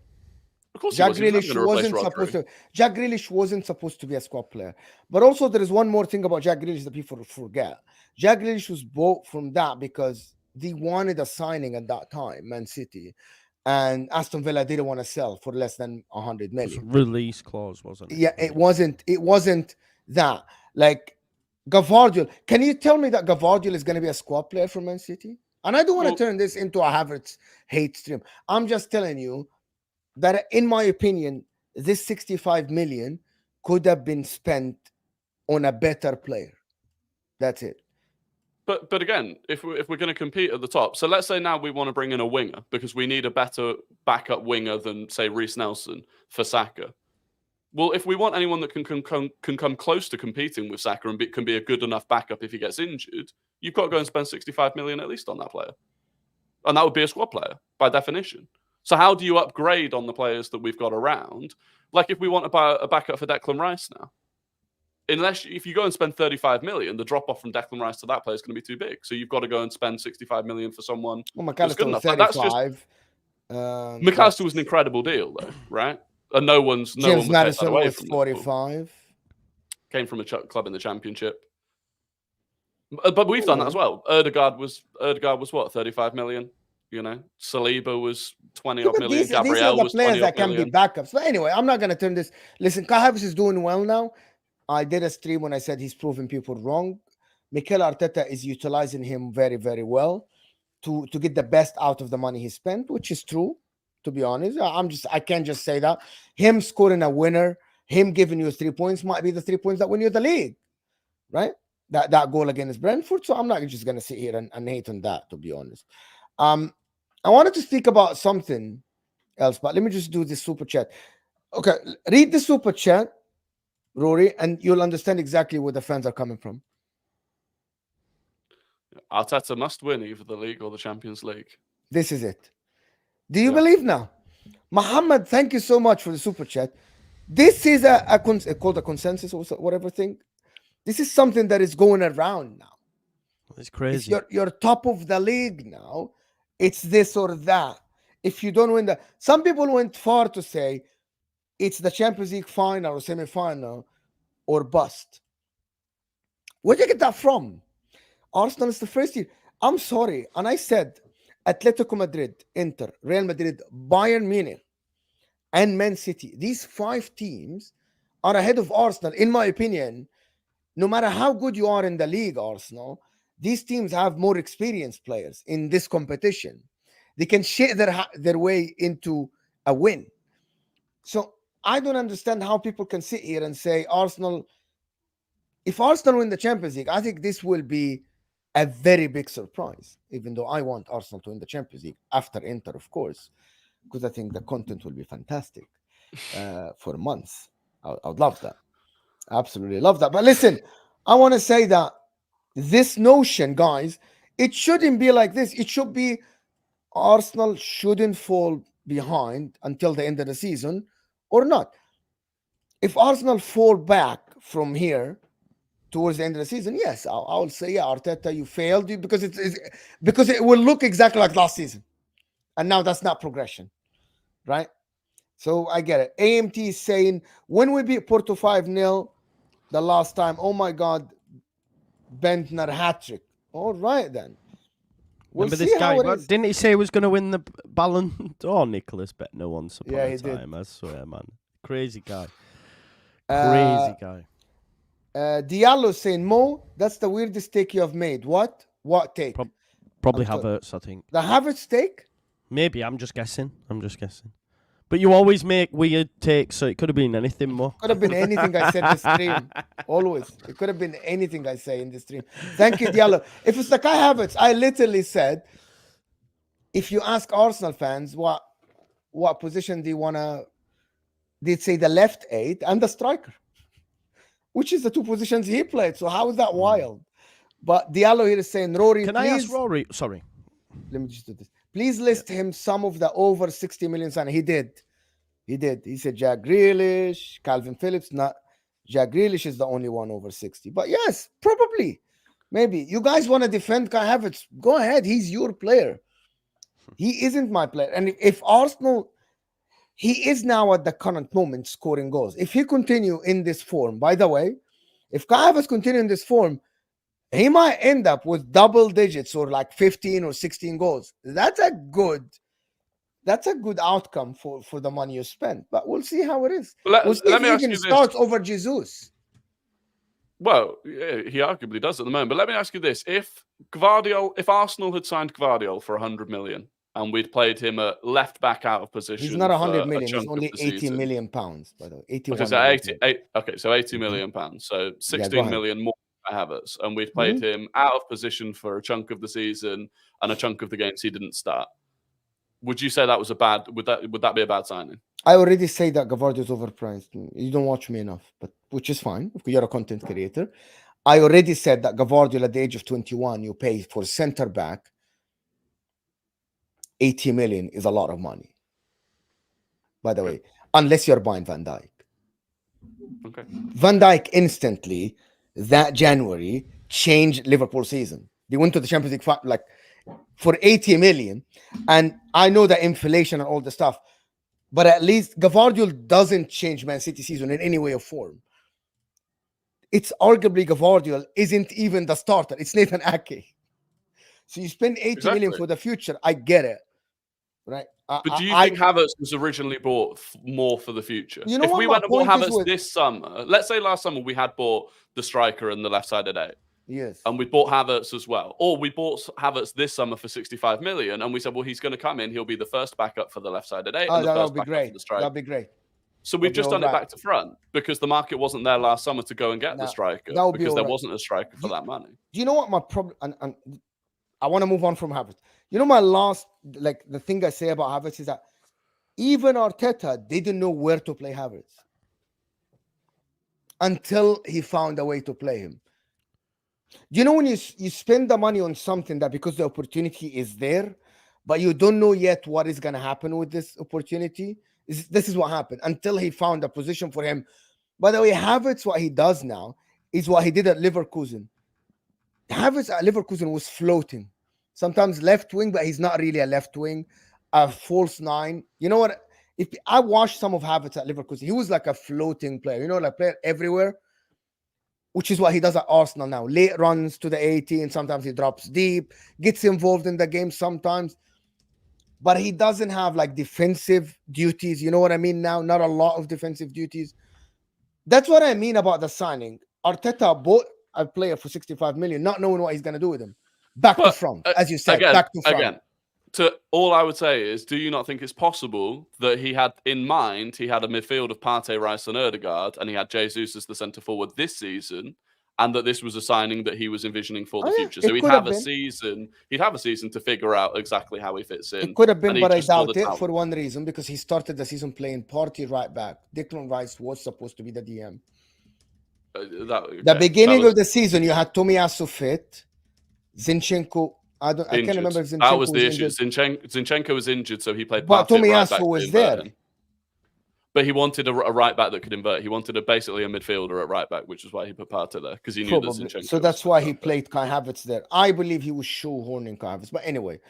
Of course Jack Grealish wasn't supposed to be a squad player. But also there is one more thing about Jack Grealish that people forget. Jack Grealish was bought from that because they wanted a signing at that time, Man City, and Aston Villa didn't want to sell for less than 100 million. It was a release clause, wasn't it? Yeah, it wasn't that. Like Gavardiol, can you tell me that Gavardiol is going to be a squad player for Man City? And I don't want to turn this into a Havertz hate stream. I'm just telling you that, in my opinion, this 65 million could have been spent on a better player. That's it. But again, if we're going to compete at the top, so let's say now we want to bring in a winger because we need a better backup winger than, say, Reece Nelson for Saka. Well, if we want anyone that can come close to competing with Saka and can be a good enough backup if he gets injured, you've got to go and spend 65 million at least on that player. And that would be a squad player by definition. So how do you upgrade on the players that we've got around? Like if we want to buy a backup for Declan Rice now, if you go and spend 35 million, the drop off from Declan Rice to that player is going to be too big. So you've got to go and spend 65 million for someone. Well, MacAllister was 35. MacAllister was an incredible deal, though, right? And no one James Maddison away was from 45. Came from a club in the Championship. But we've done that as well. Ødegaard was what, 35 million? You know, Saliba was 20 odd million. Gabriel was 20 that can be backups. But anyway, I'm not going to turn this. Listen, Kai Havertz is doing well now. I did a stream when I said he's proving people wrong. Mikel Arteta is utilizing him very, very well to get the best out of the money he spent, which is true, to be honest. I can't just say that. Him scoring a winner, him giving you 3 points might be the 3 points that win you the league, right? That goal against Brentford. So I'm not just going to sit here and hate on that, to be honest. I wanted to speak about something else, but let me just do this super chat. Okay, read the super chat, Rory, and you'll understand exactly where the fans are coming from. Arteta must win either the league or the Champions League. This is it. Do you believe now? Muhammad, thank you so much for the super chat. This is called a consensus or whatever thing. This is something that is going around now. It's crazy. You're top of the league now. It's this or that. If you don't win some people went far to say it's the Champions League final or semi-final or bust. Where do you get that from? Arsenal is the first year. I'm sorry. And I said Atletico Madrid, Inter, Real Madrid, Bayern Munich, and Man City. These 5 teams are ahead of Arsenal, in my opinion. No matter how good you are in the league, Arsenal, these teams have more experienced players in this competition. They can shake their way into a win. So I don't understand how people can sit here and say Arsenal. If Arsenal win the Champions League, I think this will be a very big surprise, even though I want Arsenal to win the Champions League after Inter, of course, because I think the content will be fantastic for months. I would love that. Absolutely love that. But listen, I want to say that this notion, guys, it shouldn't be like this. It should be Arsenal shouldn't fall behind until the end of the season or not. If Arsenal fall back from here towards the end of the season, yes, I'll say, yeah, Arteta, you failed because because it will look exactly like last season. And now that's not progression, right? So I get it. AMT is saying, when we beat Porto 5-0 the last time, oh my God, Bentner hat-trick. All right, then. Remember this guy? Didn't he say he was going to win the Ballon d'Or, Nicholas Bentner, once upon a time? I swear, man. Crazy guy. Crazy guy. Diallo saying, Mo, that's the weirdest take you have made. What? What take? Probably Havertz, I think. The Havertz take? Maybe. I'm just guessing. But you always make weird takes, so it could have been anything more. Could have been anything I said in the stream. Always. It could have been anything I say in the stream. Thank you, Diallo. If it's the Kai Havertz, I literally said, if you ask Arsenal fans what position do you want to, they'd say the left 8 and the striker, which is the 2 positions he played. So how is that wild? But Diallo here is saying, Rory, Can I ask Rory? Sorry. Let me just do this. Please list him some of the over 60 million signing. He did. He said Jack Grealish, Calvin Phillips. Not Jack Grealish is the only one over 60. But yes, probably. Maybe. You guys want to defend Kai Havertz? Go ahead. He's your player. He isn't my player. And if Arsenal, he is now at the current moment scoring goals. If he continue in this form, by the way, if Kai Havertz continue in this form, he might end up with double digits or like 15 or 16 goals. That's a good outcome for the money you spent. But we'll see how it is. Let me ask you this. Starts over Jesus. Well, yeah, he arguably does at the moment. But let me ask you this: if Arsenal had signed Gvardiol for 100 million and we'd played him at left back out of position, he's not 100 million. He's only 80 million pounds, by the way. 81 so 80 million pounds. So 16 million more. Havertz, and we've played him out of position for a chunk of the season and a chunk of the games he didn't start. Would you say that was would that be a bad signing? I already say that Gvardiol is overpriced. You don't watch me enough, but which is fine if you're a content creator. I already said that Gvardiol at the age of 21, you pay for center back 80 million is a lot of money. by the way, unless you're buying Van Dijk. Okay. Van Dijk instantly that January changed Liverpool's season. They went to the Champions League like for 80 million, and I know that inflation and all the stuff, but at least Gvardiol doesn't change Man City season in any way or form. It's arguably Gvardiol isn't even the starter. It's Nathan Ake. So you spend 80 million for the future. I get it, right? But do you think Havertz was originally bought more for the future? You know if what we my went and bought point is Havertz with- this summer, let's say last summer we had bought the striker and the left-sided 8. Yes. And we bought Havertz as well. Or we bought Havertz this summer for 65 million, and we said, well, he's going to come in. He'll be the first backup for the left-sided 8 and the that first would be backup great. for the striker. That'd be great. So we've just done it back to front because the market wasn't there last summer to go and get the striker because there wasn't a striker for that money. Do you know what my problem? And I want to move on from Havertz. You know, my last, like the thing I say about Havertz is that even Arteta didn't know where to play Havertz until he found a way to play him. You know, when you spend the money on something that because the opportunity is there, but you don't know yet what is going to happen with this opportunity. This is what happened until he found a position for him. By the way, Havertz, what he does now is what he did at Leverkusen. Havertz at Leverkusen was floating. Sometimes left wing, but he's not really a left wing, a false 9. You know what? If I watched some of Havertz at Leverkusen, he was like a floating player, you know, like player everywhere, which is what he does at Arsenal now. Late runs to the 18, sometimes he drops deep, gets involved in the game sometimes, but he doesn't have like defensive duties. You know what I mean now? Not a lot of defensive duties. That's what I mean about the signing. Arteta bought a player for 65 million, not knowing what he's going to do with him. Back to front, as you said, back to front. Again, all I would say is, do you not think it's possible that he had in mind, he had a midfield of Partey, Rice and Ødegaard, and he had Jesus as the centre forward this season, and that this was a signing that he was envisioning for the future? So he'd have a season. He'd have a season to figure out exactly how he fits in. It could have been, but I doubt it for one reason, because he started the season playing Partey right back. Declan Rice was supposed to be the DM. The beginning of the season, you had Tomiyasu fit, Zinchenko. I can't remember if Zinchenko that was the issue. Zinchenko was injured, so he played. But Tomiyasu was there. But he wanted a right back that could invert. He wanted basically a midfielder at right back, which is why he put Partey there, because he knew that Zinchenko. So that's why he played Kai Havertz there. I believe he was shoehorning Kai Havertz. But anyway,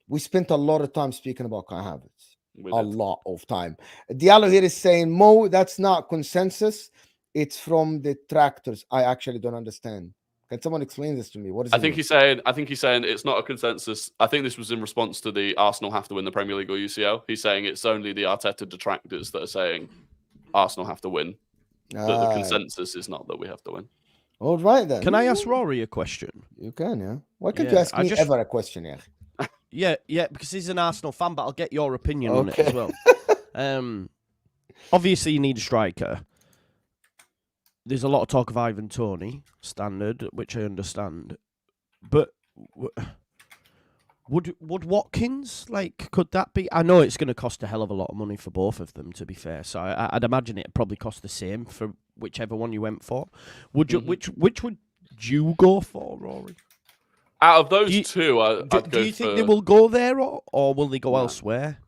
we spent a lot of time speaking about Kai Havertz. A lot of time. Diallo here is saying, Mo, that's not consensus. It's from the detractors. I actually don't understand. Can someone explain this to me? What is? I think he's saying it's not a consensus. I think this was in response to the Arsenal have to win the Premier League or UCL. He's saying it's only the Arteta detractors that are saying Arsenal have to win. The consensus is not that we have to win. All right then. Can I ask Rory a question? You can, yeah. Why can't you ask me ever a question, yeah? Yeah, because he's an Arsenal fan, but I'll get your opinion on it as well. Obviously, you need a striker. There's a lot of talk of Ivan Toney, standard, which I understand. But would Watkins, could that be? I know it's going to cost a hell of a lot of money for both of them, to be fair. So I'd imagine it'd probably cost the same for whichever one you went for. Would you? Which would you go for, Rory? Out of those two, I'd go for... Do you think they will go there, or will they go elsewhere?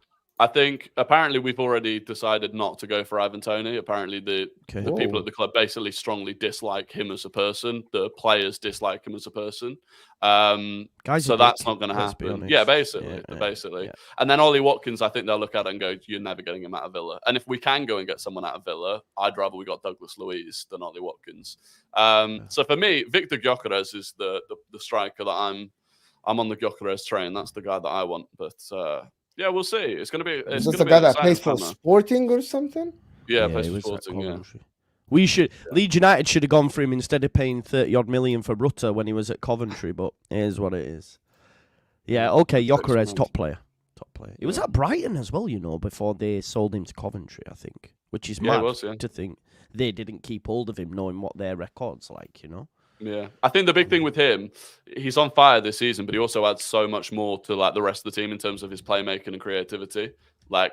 I think apparently we've already decided not to go for Ivan Toney. Apparently the people at the club basically strongly dislike him as a person. The players dislike him as a person. So that's not going to happen. Yeah, basically. Yeah. And then Ollie Watkins, I think they'll look at it and go, you're never getting him out of Villa. And if we can go and get someone out of Villa, I'd rather we got Douglas Luiz than Ollie Watkins. So for me, Victor Gyökeres is the striker that I'm on the Gyökeres train. That's the guy that I want. But yeah, we'll see. It's going to be. Is this the guy that plays for Sporting or something? Yeah, plays for Sporting. Yeah. Leeds United should have gone for him instead of paying 30-odd million for Rutter when he was at Coventry. But here's what it is. Yeah, okay, Gyökeres, top player. He was at Brighton as well, before they sold him to Coventry, I think. Which is mad to think they didn't keep hold of him, knowing what their record's like, Yeah, I think the big thing with him, he's on fire this season, but he also adds so much more to the rest of the team in terms of his playmaking and creativity.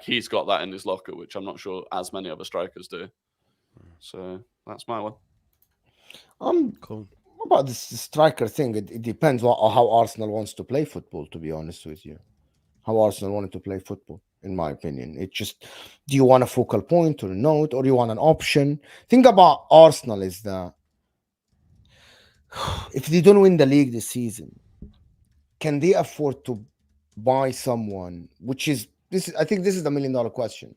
He's got that in his locker, which I'm not sure as many other strikers do. So that's my one. Cool. About this striker thing, it depends how Arsenal wants to play football. To be honest with you, how Arsenal wanted to play football. in my opinion. It's just, do you want a focal point or not, or you want an option? Think about Arsenal is that if they don't win the league this season, can they afford to buy someone? Which is this? I think this is the $1 million question.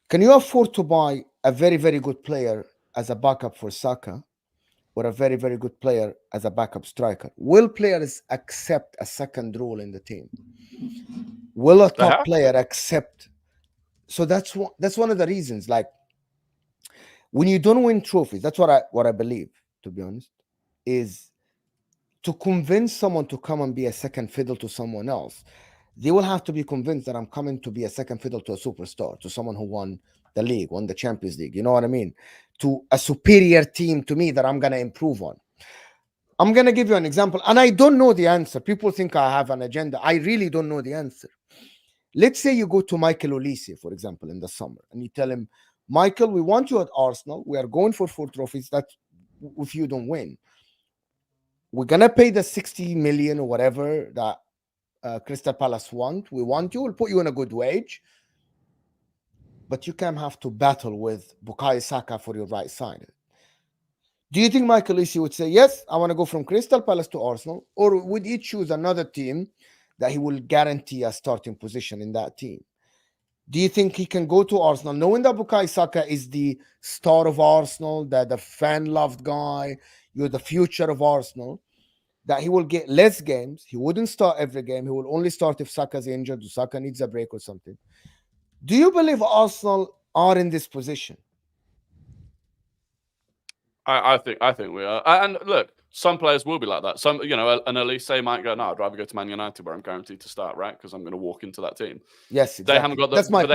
Can you afford to buy a very, very good player as a backup for Saka, or a very, very good player as a backup striker? Will players accept a second role in the team? Will a top player accept? So that's one of the reasons. Like, when you don't win trophies, that's what I believe, to be honest, is to convince someone to come and be a second fiddle to someone else. They will have to be convinced that I'm coming to be a second fiddle to a superstar, to someone who won the league, won the Champions League. You know what I mean? To a superior team to me that I'm going to improve on. I'm going to give you an example, and I don't know the answer. People think I have an agenda. I really don't know the answer. Let's say you go to Michael Olise, for example, in the summer, and you tell him, Michael, we want you at Arsenal. We are going for 4 trophies. That if you don't win, we're going to pay the 60 million or whatever that Crystal Palace want. We want you. We'll put you in a good wage. But you can have to battle with Bukayo Saka for your right side. Do you think Michael Olise would say, yes, I want to go from Crystal Palace to Arsenal? Or would he choose another team that he will guarantee a starting position in that team? Do you think he can go to Arsenal knowing that Bukayo Saka is the star of Arsenal, that the fan-loved guy, you're the future of Arsenal, that he will get less games? He wouldn't start every game. He will only start if Saka's injured or Saka needs a break or something. Do you believe Arsenal are in this position? I think we are. And look, some players will be like that. Some, an Elise might go, no, I'd rather go to Man United where I'm guaranteed to start, right? Because I'm going to walk into that team. Yes, exactly. They haven't got that's my point.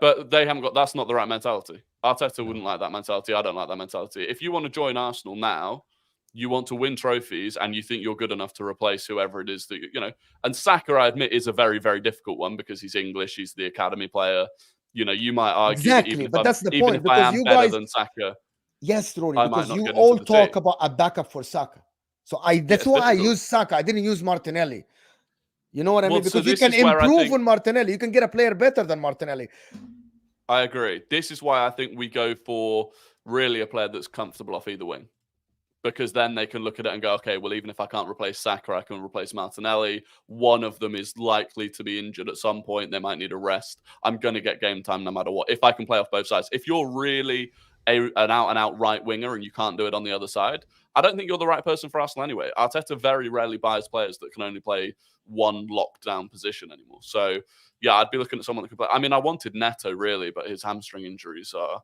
But they haven't got. That's not the right mentality. Arteta wouldn't like that mentality. I don't like that mentality. If you want to join Arsenal now, you want to win trophies, and you think you're good enough to replace whoever it is that And Saka, I admit, is a very, very difficult one because he's English. He's the academy player. You might argue exactly, but that's the point. If I am better than Saka. Yes, Rory, because you all talk about a backup for Saka. So that's why I use Saka. I didn't use Martinelli. You know what I mean? Because you can improve on Martinelli. You can get a player better than Martinelli. I agree. This is why I think we go for really a player that's comfortable off either wing. Because then they can look at it and go, okay, well, even if I can't replace Saka, I can replace Martinelli. One of them is likely to be injured at some point. They might need a rest. I'm going to get game time no matter what. If I can play off both sides. If you're really an out-and-out right winger and you can't do it on the other side, I don't think you're the right person for Arsenal anyway. Arteta very rarely buys players that can only play one lockdown position anymore. So, yeah, I'd be looking at someone that could play. I mean, I wanted Neto, really, but his hamstring injuries are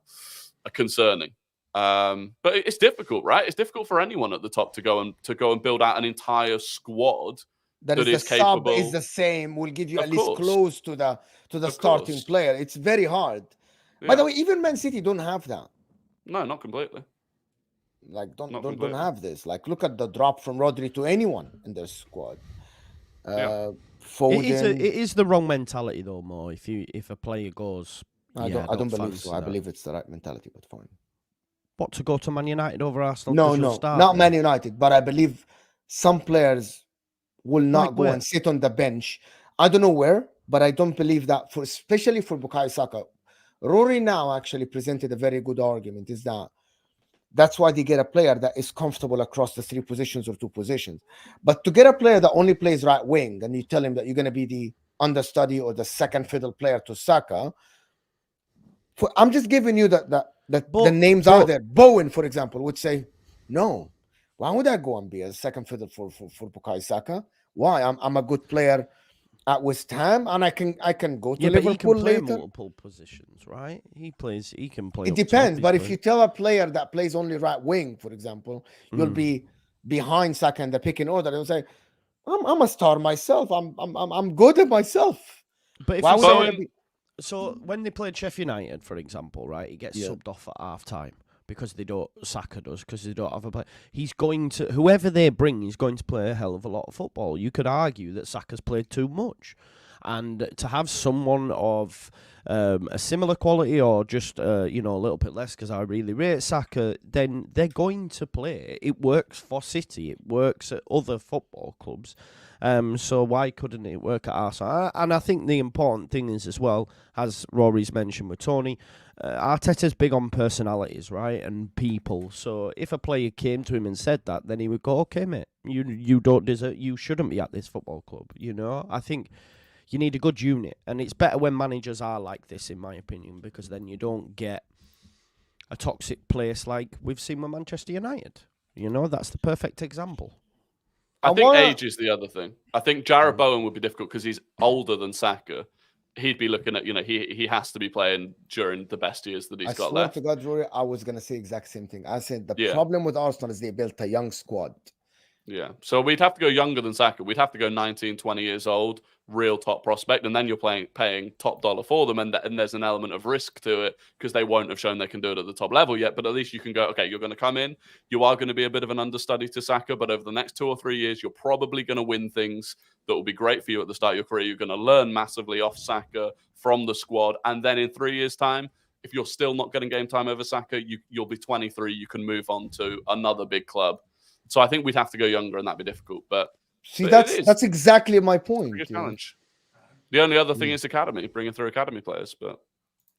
concerning. But it's difficult, right? It's difficult for anyone at the top to go and build out an entire squad that is capable. Sub is the same. Will give you at least close to the starting player. It's very hard. Yeah. By the way, even Man City don't have that. No, not completely. Like don't have this. Like look at the drop from Rodri to anyone in their squad. Foden. It is the wrong mentality though, Mo. If a player goes, I don't believe so. I believe it's the right mentality, but fine. What, to go to Man United over Arsenal? No, not Man United. But I believe some players will not go and sit on the bench. I don't know where, but I don't believe that especially for Bukayo Saka. Rory now actually presented a very good argument. Is that's why they get a player that is comfortable across the 3 positions or 2 positions. But to get a player that only plays right wing and you tell him that you're going to be the understudy or the second fiddle player to Saka, I'm just giving you the names out there. Bowen, for example, would say, no, why would I go and be a second fiddle for Bukayo Saka? Why? I'm a good player at West Ham, and I can go to Liverpool but he can play later. Multiple positions, right? He can play. It depends, but if you tell a player that plays only right wing, for example, you'll be behind Saka in the picking order. They'll say, "I'm a star myself. I'm good at myself." But if so when they played Sheffield United, for example, right, he gets subbed off at half time because Saka does, because they don't have a player. He's going to, whoever they bring, he's going to play a hell of a lot of football. You could argue that Saka's played too much. And to have someone of a similar quality or just, a little bit less, because I really rate Saka, then they're going to play. It works for City. It works at other football clubs. So why couldn't it work at Arsenal? And I think the important thing is as well, as Rory's mentioned with Tony, Arteta's big on personalities, right, and people. So if a player came to him and said that, then he would go, okay, mate, you don't deserve, you shouldn't be at this football club. You know, I think you need a good unit, and it's better when managers are like this, in my opinion, because then you don't get a toxic place like we've seen with Manchester United. You know, that's the perfect example. I think age is the other thing. I think Jarrod Bowen would be difficult because he's older than Saka. He'd be looking at, he has to be playing during the best years that he's got left. I swear to God, Rory, I was going to say the exact same thing. I said the problem with Arsenal is they built a young squad. Yeah, so we'd have to go younger than Saka. We'd have to go 19, 20 years old, real top prospect, and then you're paying top dollar for them, and there's an element of risk to it because they won't have shown they can do it at the top level yet, but at least you can go, okay, you're going to come in, you are going to be a bit of an understudy to Saka, but over the next 2 or 3 years, you're probably going to win things that will be great for you at the start of your career. You're going to learn massively off Saka from the squad, and then in 3 years' time, if you're still not getting game time over Saka, you'll be 23, you can move on to another big club. So I think we'd have to go younger, and that'd be difficult. But that's exactly my point. It's a challenge. The only other thing is academy, bringing through academy players, but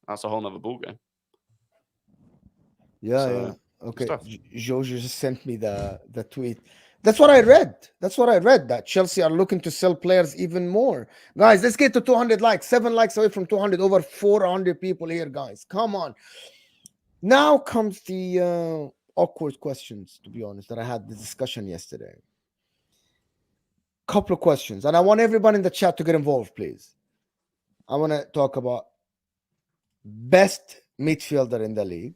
that's a whole nother ballgame. Yeah. Okay. Jojo just sent me the tweet. That's what I read. That Chelsea are looking to sell players even more. Guys, let's get to 200 likes. 7 likes away from 200. Over 400 people here, guys. Come on. Now comes the awkward questions, to be honest, that I had the discussion yesterday. Couple of questions, and I want everyone in the chat to get involved, please. I want to talk about best midfielder in the league.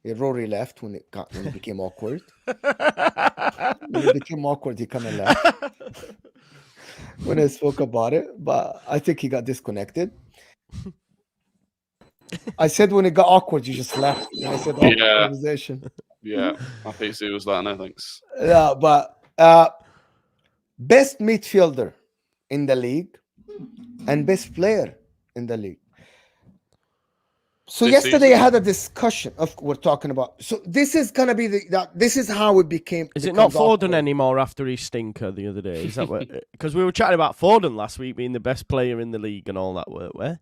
Rory left when it became awkward. When it became awkward, he kind of left when I spoke about it, but I think he got disconnected. I said when it got awkward, you just left. And I said, conversation. Yeah, my PC was that, no thanks. Yeah, but best midfielder in the league and best player in the league. So yesterday I had a discussion we're talking about. So this is gonna be this is how it became. Is it not Foden anymore after his stinker the other day? Is that what? Because we were chatting about Foden last week being the best player in the league and all that, weren't we?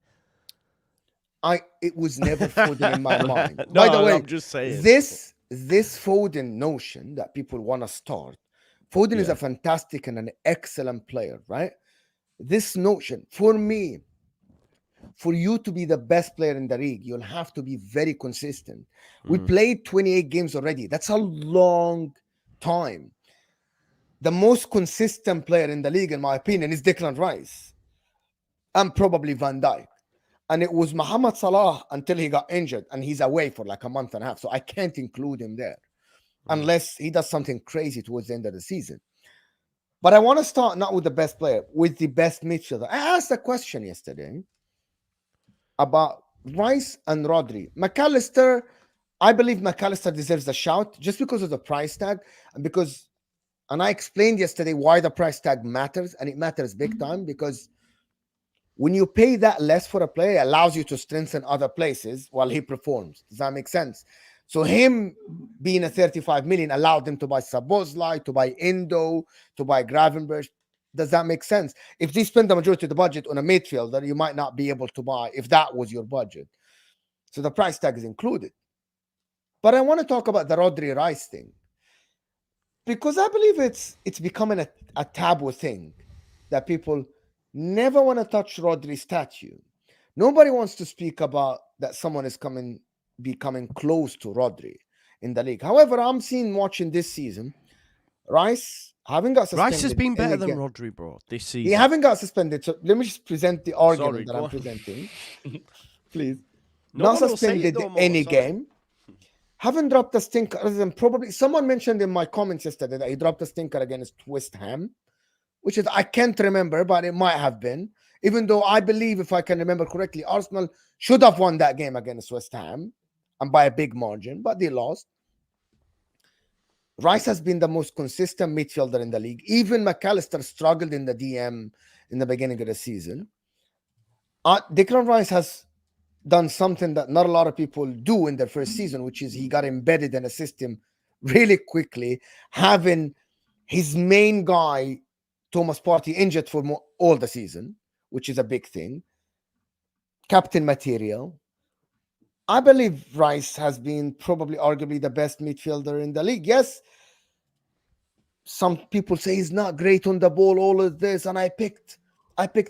It was never Foden in my mind. No, By the way, I'm just saying. This Foden notion that people want to start. Foden is a fantastic and an excellent player, right? This notion, for me, for you to be the best player in the league, you'll have to be very consistent. We played 28 games already. That's a long time. The most consistent player in the league, in my opinion, is Declan Rice and probably Van Dijk. And it was Mohamed Salah until he got injured, and he's away for like a month and a half. So I can't include him there unless he does something crazy towards the end of the season. But I want to start not with the best player, with the best midfielder. I asked a question yesterday about Rice and Rodri. MacAllister, I believe MacAllister deserves a shout just because of the price tag, and I explained yesterday why the price tag matters, and it matters big time because when you pay that less for a player, it allows you to strengthen other places while he performs. Does that make sense? So him being a 35 million allowed him to buy Szoboszlai, to buy Endo, to buy Gravenberch. Does that make sense? If they spend the majority of the budget on a midfielder, you might not be able to buy if that was your budget. So the price tag is included. But I want to talk about the Rodri Rice thing because I believe it's becoming a taboo thing that people never want to touch Rodri's statue. Nobody wants to speak about that someone is becoming close to Rodri in the league. However, I'm watching this season, Rice haven't got suspended. Rice has been better than Rodri, bro, this season. He haven't got suspended. So let me just present the argument that I'm presenting. Please. Not suspended any game. Haven't dropped a stinker other than probably someone mentioned in my comments yesterday that he dropped a stinker against West Ham, which is I can't remember, but it might have been. Even though I believe, if I can remember correctly, Arsenal should have won that game against West Ham and by a big margin, but they lost. Rice has been the most consistent midfielder in the league. Even MacAllister struggled in the DM in the beginning of the season. Declan Rice has done something that not a lot of people do in their first season, which is he got embedded in a system really quickly, having his main guy Thomas Partey injured for all the season, which is a big thing. Captain material. I believe Rice has been probably arguably the best midfielder in the league. Yes, some people say he's not great on the ball, all of this, and I picked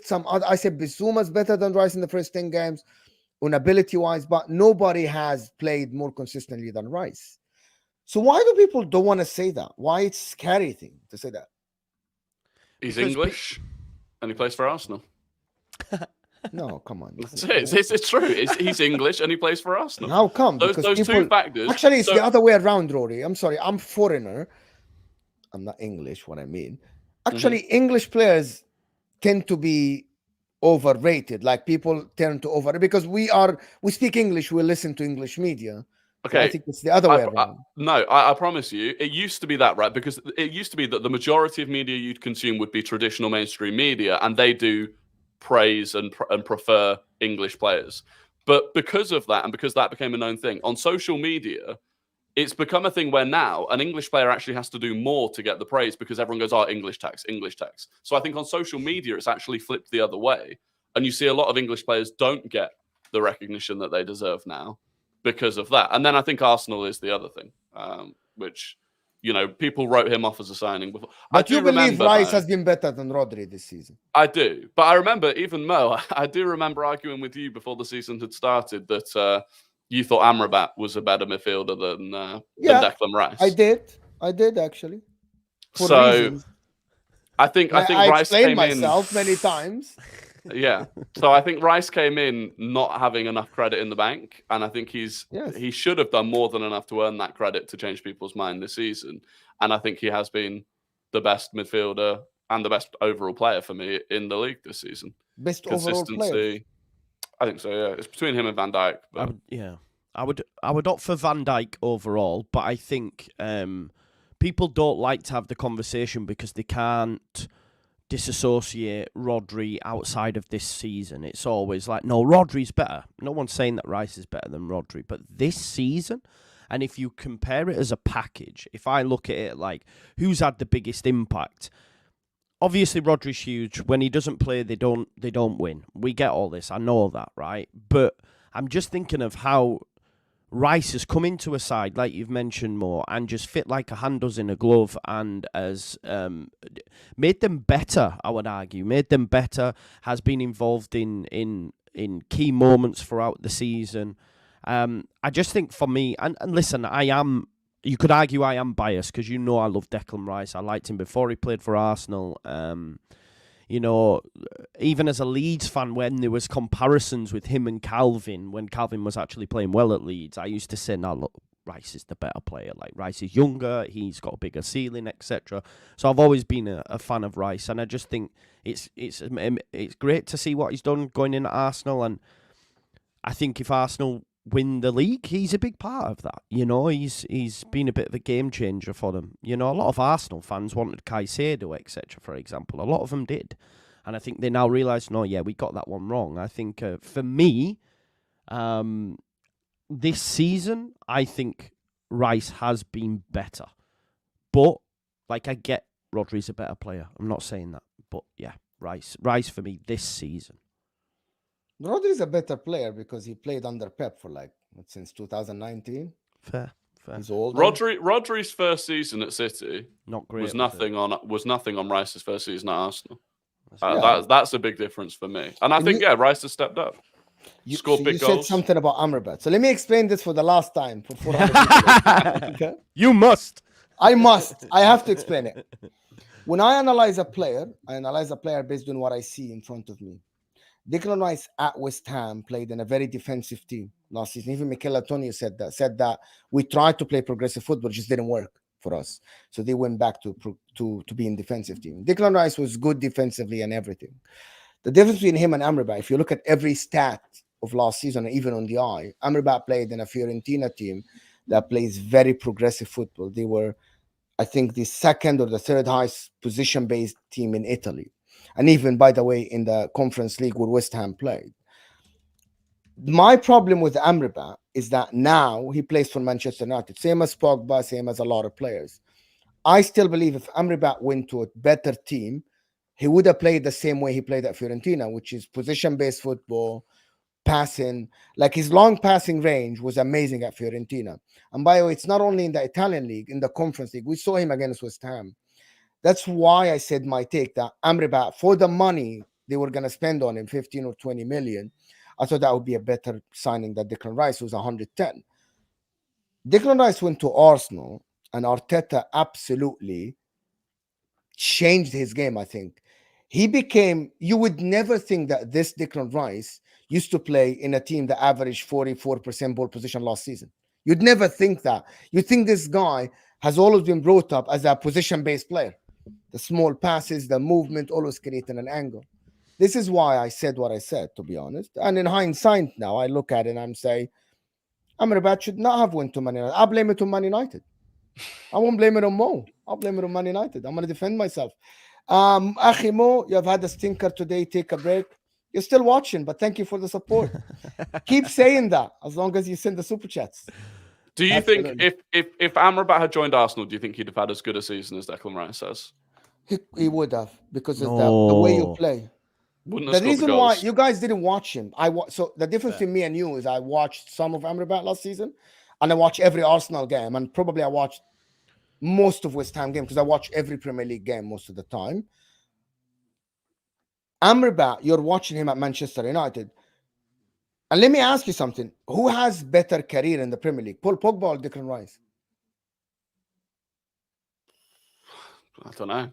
some other. I said Bissouma's better than Rice in the first 10 games on ability-wise, but nobody has played more consistently than Rice. So why do people don't want to say that? Why it's a scary thing to say that? He's English and he plays for Arsenal. No, come on. It's true. He's English and he plays for Arsenal. How come? Those two factors. Actually, it's the other way around, Rory. I'm sorry. I'm foreigner. I'm not English, what I mean. Actually, English players tend to be overrated. Like people tend to over because we speak English, we listen to English media. Okay. So I think it's the other way around. I promise you, it used to be that, right? Because it used to be that the majority of media you'd consume would be traditional mainstream media, and they do praise and prefer English players. But because of that, and because that became a known thing, on social media, it's become a thing where now an English player actually has to do more to get the praise because everyone goes, English tax, English tax. So I think on social media, it's actually flipped the other way. And you see a lot of English players don't get the recognition that they deserve now because of that. And then I think Arsenal is the other thing, which, people wrote him off as a signing before. But you believe Rice has been better than Rodri this season? I do. But I remember, even Mo, I do remember arguing with you before the season had started that you thought Amrabat was a better midfielder than Declan Rice. I did actually. For reasons. I think I Rice explained came myself many times. Yeah. So I think Rice came in not having enough credit in the bank, and I think he should have done more than enough to earn that credit to change people's mind this season. And I think he has been the best midfielder and the best overall player for me in the league this season. Best overall player. I think so. Yeah, it's between him and Van Dijk. But... I would opt for Van Dijk overall, but I think people don't like to have the conversation because they can't disassociate Rodri outside of this season. It's always like, no, Rodri's better. No one's saying that Rice is better than Rodri, but this season, and if you compare it as a package, if I look at it like who's had the biggest impact, obviously Rodri's huge. When he doesn't play, they don't win. We get all this. I know that, right? But I'm just thinking of how Rice has come into a side, like you've mentioned more, and just fit like a hand does in a glove and has made them better, I would argue. Made them better, has been involved in key moments throughout the season. I just think for me, and listen, you could argue I am biased because I love Declan Rice. I liked him before he played for Arsenal. Even as a Leeds fan, when there was comparisons with him and Calvin, when Calvin was actually playing well at Leeds, I used to say, no, look, Rice is the better player. Like, Rice is younger, he's got a bigger ceiling, etc. So I've always been a fan of Rice, and I just think it's great to see what he's done going in at Arsenal, and I think if Arsenal win the league, he's a big part of that. He's been a bit of a game changer for them. A lot of Arsenal fans wanted Caicedo, etc., for example. A lot of them did. And I think they now realise, we got that one wrong. I think for me, this season, I think Rice has been better. But, I get Rodri's a better player. I'm not saying that. But, yeah, Rice for me this season. Rodri is a better player because he played under Pep for since 2019. Fair. He's old. Rodri's first season at City not great. Was nothing on Rice's first season at Arsenal. That's a big difference for me. And I think Rice has stepped up. Scored big goals. You said something about Amrabat. So let me explain this for the last time for 400 people. Okay? You must. I must. I have to explain it. When I analyze a player based on what I see in front of me. Declan Rice at West Ham played in a very defensive team last season. Even Mikel Antonio said that we tried to play progressive football, just didn't work for us. So they went back to be in defensive team. Declan Rice was good defensively and everything. The difference between him and Amrabat, if you look at every stat of last season, even on the eye, Amrabat played in a Fiorentina team that plays very progressive football. They were, I think, the second or the third highest position-based team in Italy. And even, by the way, in the Conference League where West Ham played. My problem with Amrabat is that now he plays for Manchester United. Same as Pogba, same as a lot of players. I still believe if Amrabat went to a better team, he would have played the same way he played at Fiorentina, which is position-based football, passing. Like his long passing range was amazing at Fiorentina. And by the way, it's not only in the Italian league, in the Conference League. We saw him against West Ham. That's why I said my take that Amrabat, for the money they were going to spend on him, 15 or 20 million, I thought that would be a better signing than Declan Rice, who was 110. Declan Rice went to Arsenal, and Arteta absolutely changed his game, I think. He became, you would never think that this Declan Rice used to play in a team that averaged 44% ball position last season. You'd never think that. You think this guy has always been brought up as a position-based player. The small passes, the movement, always creating an angle. This is why I said what I said, to be honest. And in hindsight now, I look at it and I'm saying, Amrabat should not have went to Man United. I blame it on Man United. I won't blame it on Mo. I'll blame it on Man United. I'm going to defend myself. Akhi Mo, you have had a stinker today. Take a break. You're still watching, but thank you for the support. Keep saying that as long as you send the super chats. Do you think if Amrabat had joined Arsenal, do you think he'd have had as good a season as Declan Rice has? He would have, because of the way you play. The reason why you guys didn't watch him, so the difference between me and you is I watched some of Amrabat last season, and I watched every Arsenal game, and probably I watched most of West Ham game because I watch every Premier League game most of the time. Amrabat, you're watching him at Manchester United. And let me ask you something. Who has better career in the Premier League? Paul Pogba or Declan Rice? I don't know.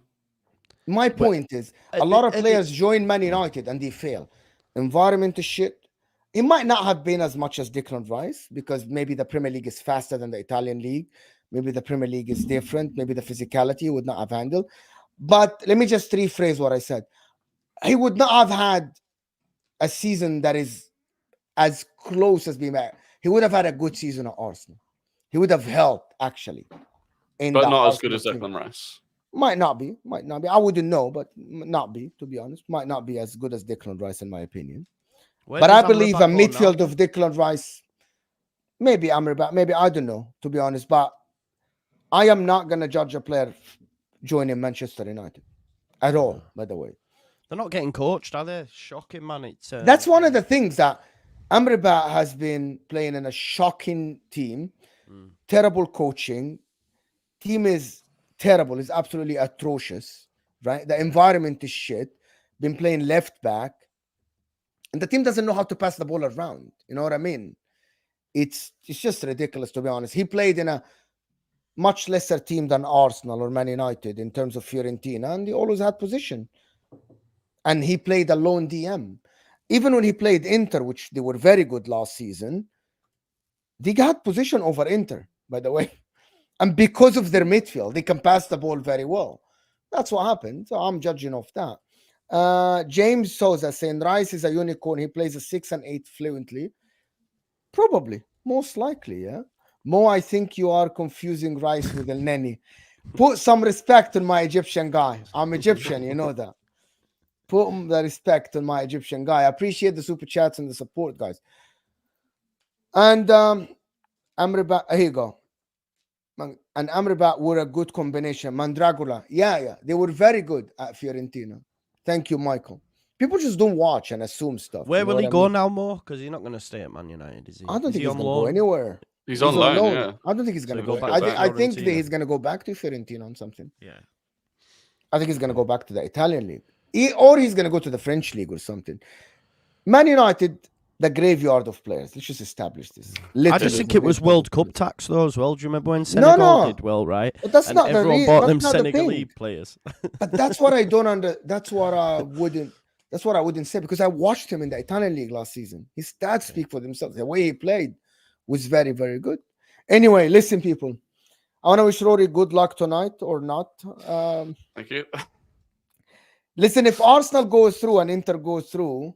My point is, a lot of players join Man United and they fail. Environment is shit. It might not have been as much as Declan Rice because maybe the Premier League is faster than the Italian league. Maybe the Premier League is different. Maybe the physicality would not have handled. But let me just rephrase what I said. He would not have had a season that is as close as being made. He would have had a good season at Arsenal. He would have helped, actually. But not as good as Declan Rice. Might not be. I wouldn't know, but not be, to be honest. Might not be as good as Declan Rice, in my opinion. But I believe a midfield of Declan Rice, maybe Amrabat, maybe, I don't know, to be honest. But I am not going to judge a player joining Manchester United at all, by the way. They're not getting coached, are they? Shocking, man. It's that's one of the things that Amrabat has been playing in a shocking team. Terrible coaching. Team is terrible. It's absolutely atrocious, right? The environment is shit. Been playing left back. And the team doesn't know how to pass the ball around. You know what I mean? It's just ridiculous, to be honest. He played in a much lesser team than Arsenal or Man United in terms of Fiorentina, and he always had position. And he played a lone DM. Even when he played Inter, which they were very good last season, they got position over Inter, by the way. And because of their midfield, they can pass the ball very well. That's what happened. So I'm judging off that. James Souza saying Rice is a unicorn. He plays a 6 and 8 fluently. Probably. Most likely, yeah. Mo, I think you are confusing Rice with El Neni. Put some respect on my Egyptian guy. I'm Egyptian, you know that. Put the respect on my Egyptian guy. I appreciate the super chats and the support, guys. And Amrabat, here you go. And Amrabat were a good combination. Mandragola, yeah, they were very good at Fiorentina. Thank you, Michael. People just don't watch and assume stuff. Where will he go now, more? Because he's not going to stay at Man United, is he? I don't think he's going to go anywhere. He's on loan, yeah. I don't think he's going to go back. I think that he's going to go back to Fiorentina on something. Yeah. I think he's going to go back to the Italian league. Or he's going to go to the French league or something. Man United, the graveyard of players. Let's just establish this. Literally. I just think it was World Cup tax, though, as well. Do you remember when Senegal did well, right? But that's not everyone bought them Senegalese players. But that's what I don't That's what I wouldn't say, because I watched him in the Italian league last season. His stats speak for themselves. The way he played was very, very good. Anyway, listen, people. I want to wish Rory good luck tonight or not. Thank you. Listen, if Arsenal goes through and Inter goes through,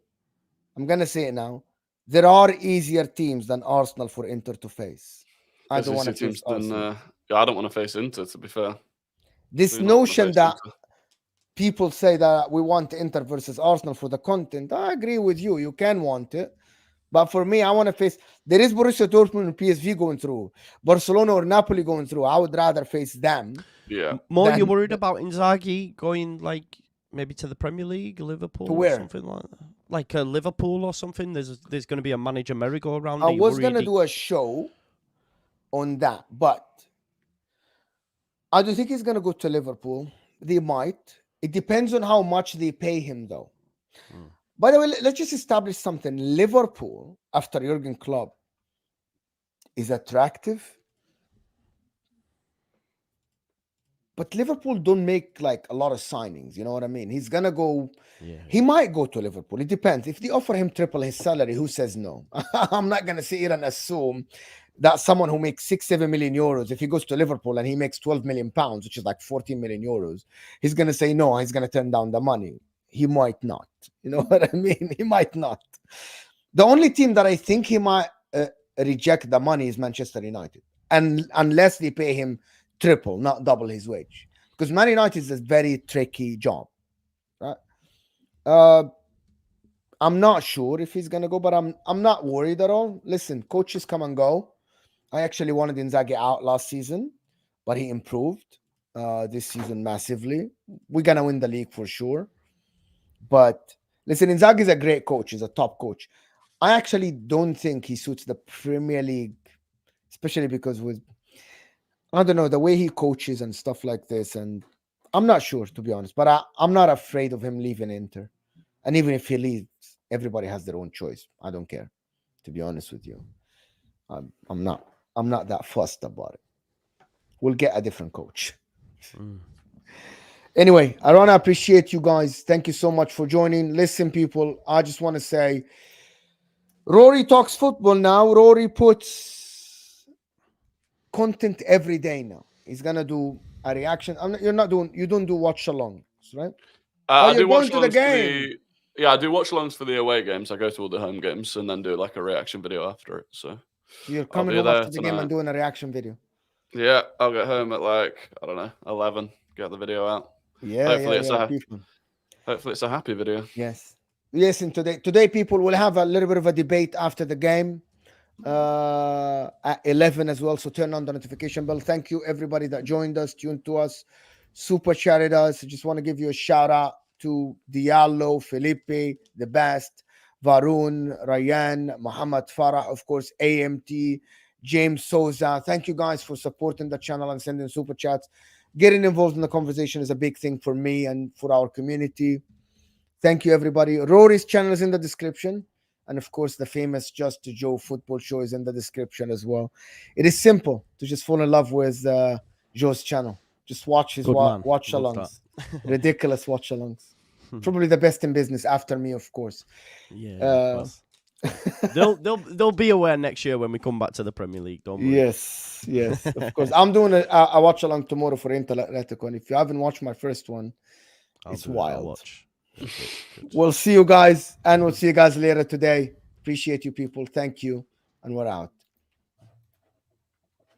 I'm going to say it now, there are easier teams than Arsenal for Inter to face. I don't want to face Arsenal. I don't want to face Inter, to be fair. This notion that people say that we want Inter versus Arsenal for the content, I agree with you. You can want it. But for me, I want to face... There is Borussia Dortmund and PSV going through. Barcelona or Napoli going through. I would rather face them. Yeah. More, you're worried about Inzaghi going, like, maybe to the Premier League, Liverpool, To where? or something like that. Like Liverpool or something. There's going to be a manager merry-go-round. I was going to do a show on that, but I don't think he's going to go to Liverpool. They might. It depends on how much they pay him, though. By the way, let's just establish something. Liverpool, after Jurgen Klopp, is attractive. But Liverpool don't make like a lot of signings. You know what I mean? He's going to go. Yeah. He might go to Liverpool. It depends. If they offer him triple his salary, who says no? I'm not going to sit here and assume that someone who makes 6-7 million euros, if he goes to Liverpool and he makes 12 million pounds, which is like 14 million euros, he's going to say no. He's going to turn down the money. He might not. You know what I mean? He might not. The only team that I think he might reject the money is Manchester United, and unless they pay him triple, not double his wage, because Man United is a very tricky job, right? I'm not sure if he's gonna go, but I'm not worried at all. Listen, coaches come and go. I actually wanted Inzaghi out last season, but he improved this season massively. We're gonna win the league for sure. But listen, Inzaghi is a great coach. He's a top coach. I actually don't think he suits the Premier League, especially because with, I don't know, the way he coaches and stuff like this. And I'm not sure, to be honest. But I'm not afraid of him leaving Inter. And even if he leaves, everybody has their own choice. I don't care, to be honest with you. I'm not that fussed about it. We'll get a different coach. Anyway, I want to appreciate you guys. Thank you so much for joining. Listen, people, I just want to say, Rory talks football now. Rory puts content every day now. He's gonna do a reaction. You don't do watch alongs, right? I do watch alongs I do watch alongs for the away games. I go to all the home games and then do like a reaction video after it. So you're coming home after the game and doing a reaction video. Yeah, I'll get home at like, I don't know, 11. Get the video out. Yeah, hopefully it's a happy video. Yes. Yes, and today people will have a little bit of a debate after the game at 11 as well. So turn on the notification bell. Thank you everybody that joined us, tuned to us, super chatted us. I just want to give you a shout out to Diallo, Felipe, the best, Varun, Ryan, Muhammad Farah, of course, AMT, James Souza. Thank you guys for supporting the channel and sending super chats. Getting involved in the conversation is a big thing for me and for our community. Thank you, everybody. Rory's channel is in the description. And, of course, the famous Just to Joe football show is in the description as well. It is simple to just fall in love with Joe's channel. Just watch his watch-alongs. Ridiculous watch-alongs. Probably the best in business after me, of course. Yeah, they'll be aware next year when we come back to the Premier League, don't we? Yes, of course. I'm doing a watch along tomorrow for Inter Atletico, and if you haven't watched my first one, it's wild. We'll see you guys, and we'll see you guys later today. Appreciate you people. Thank you, and we're out.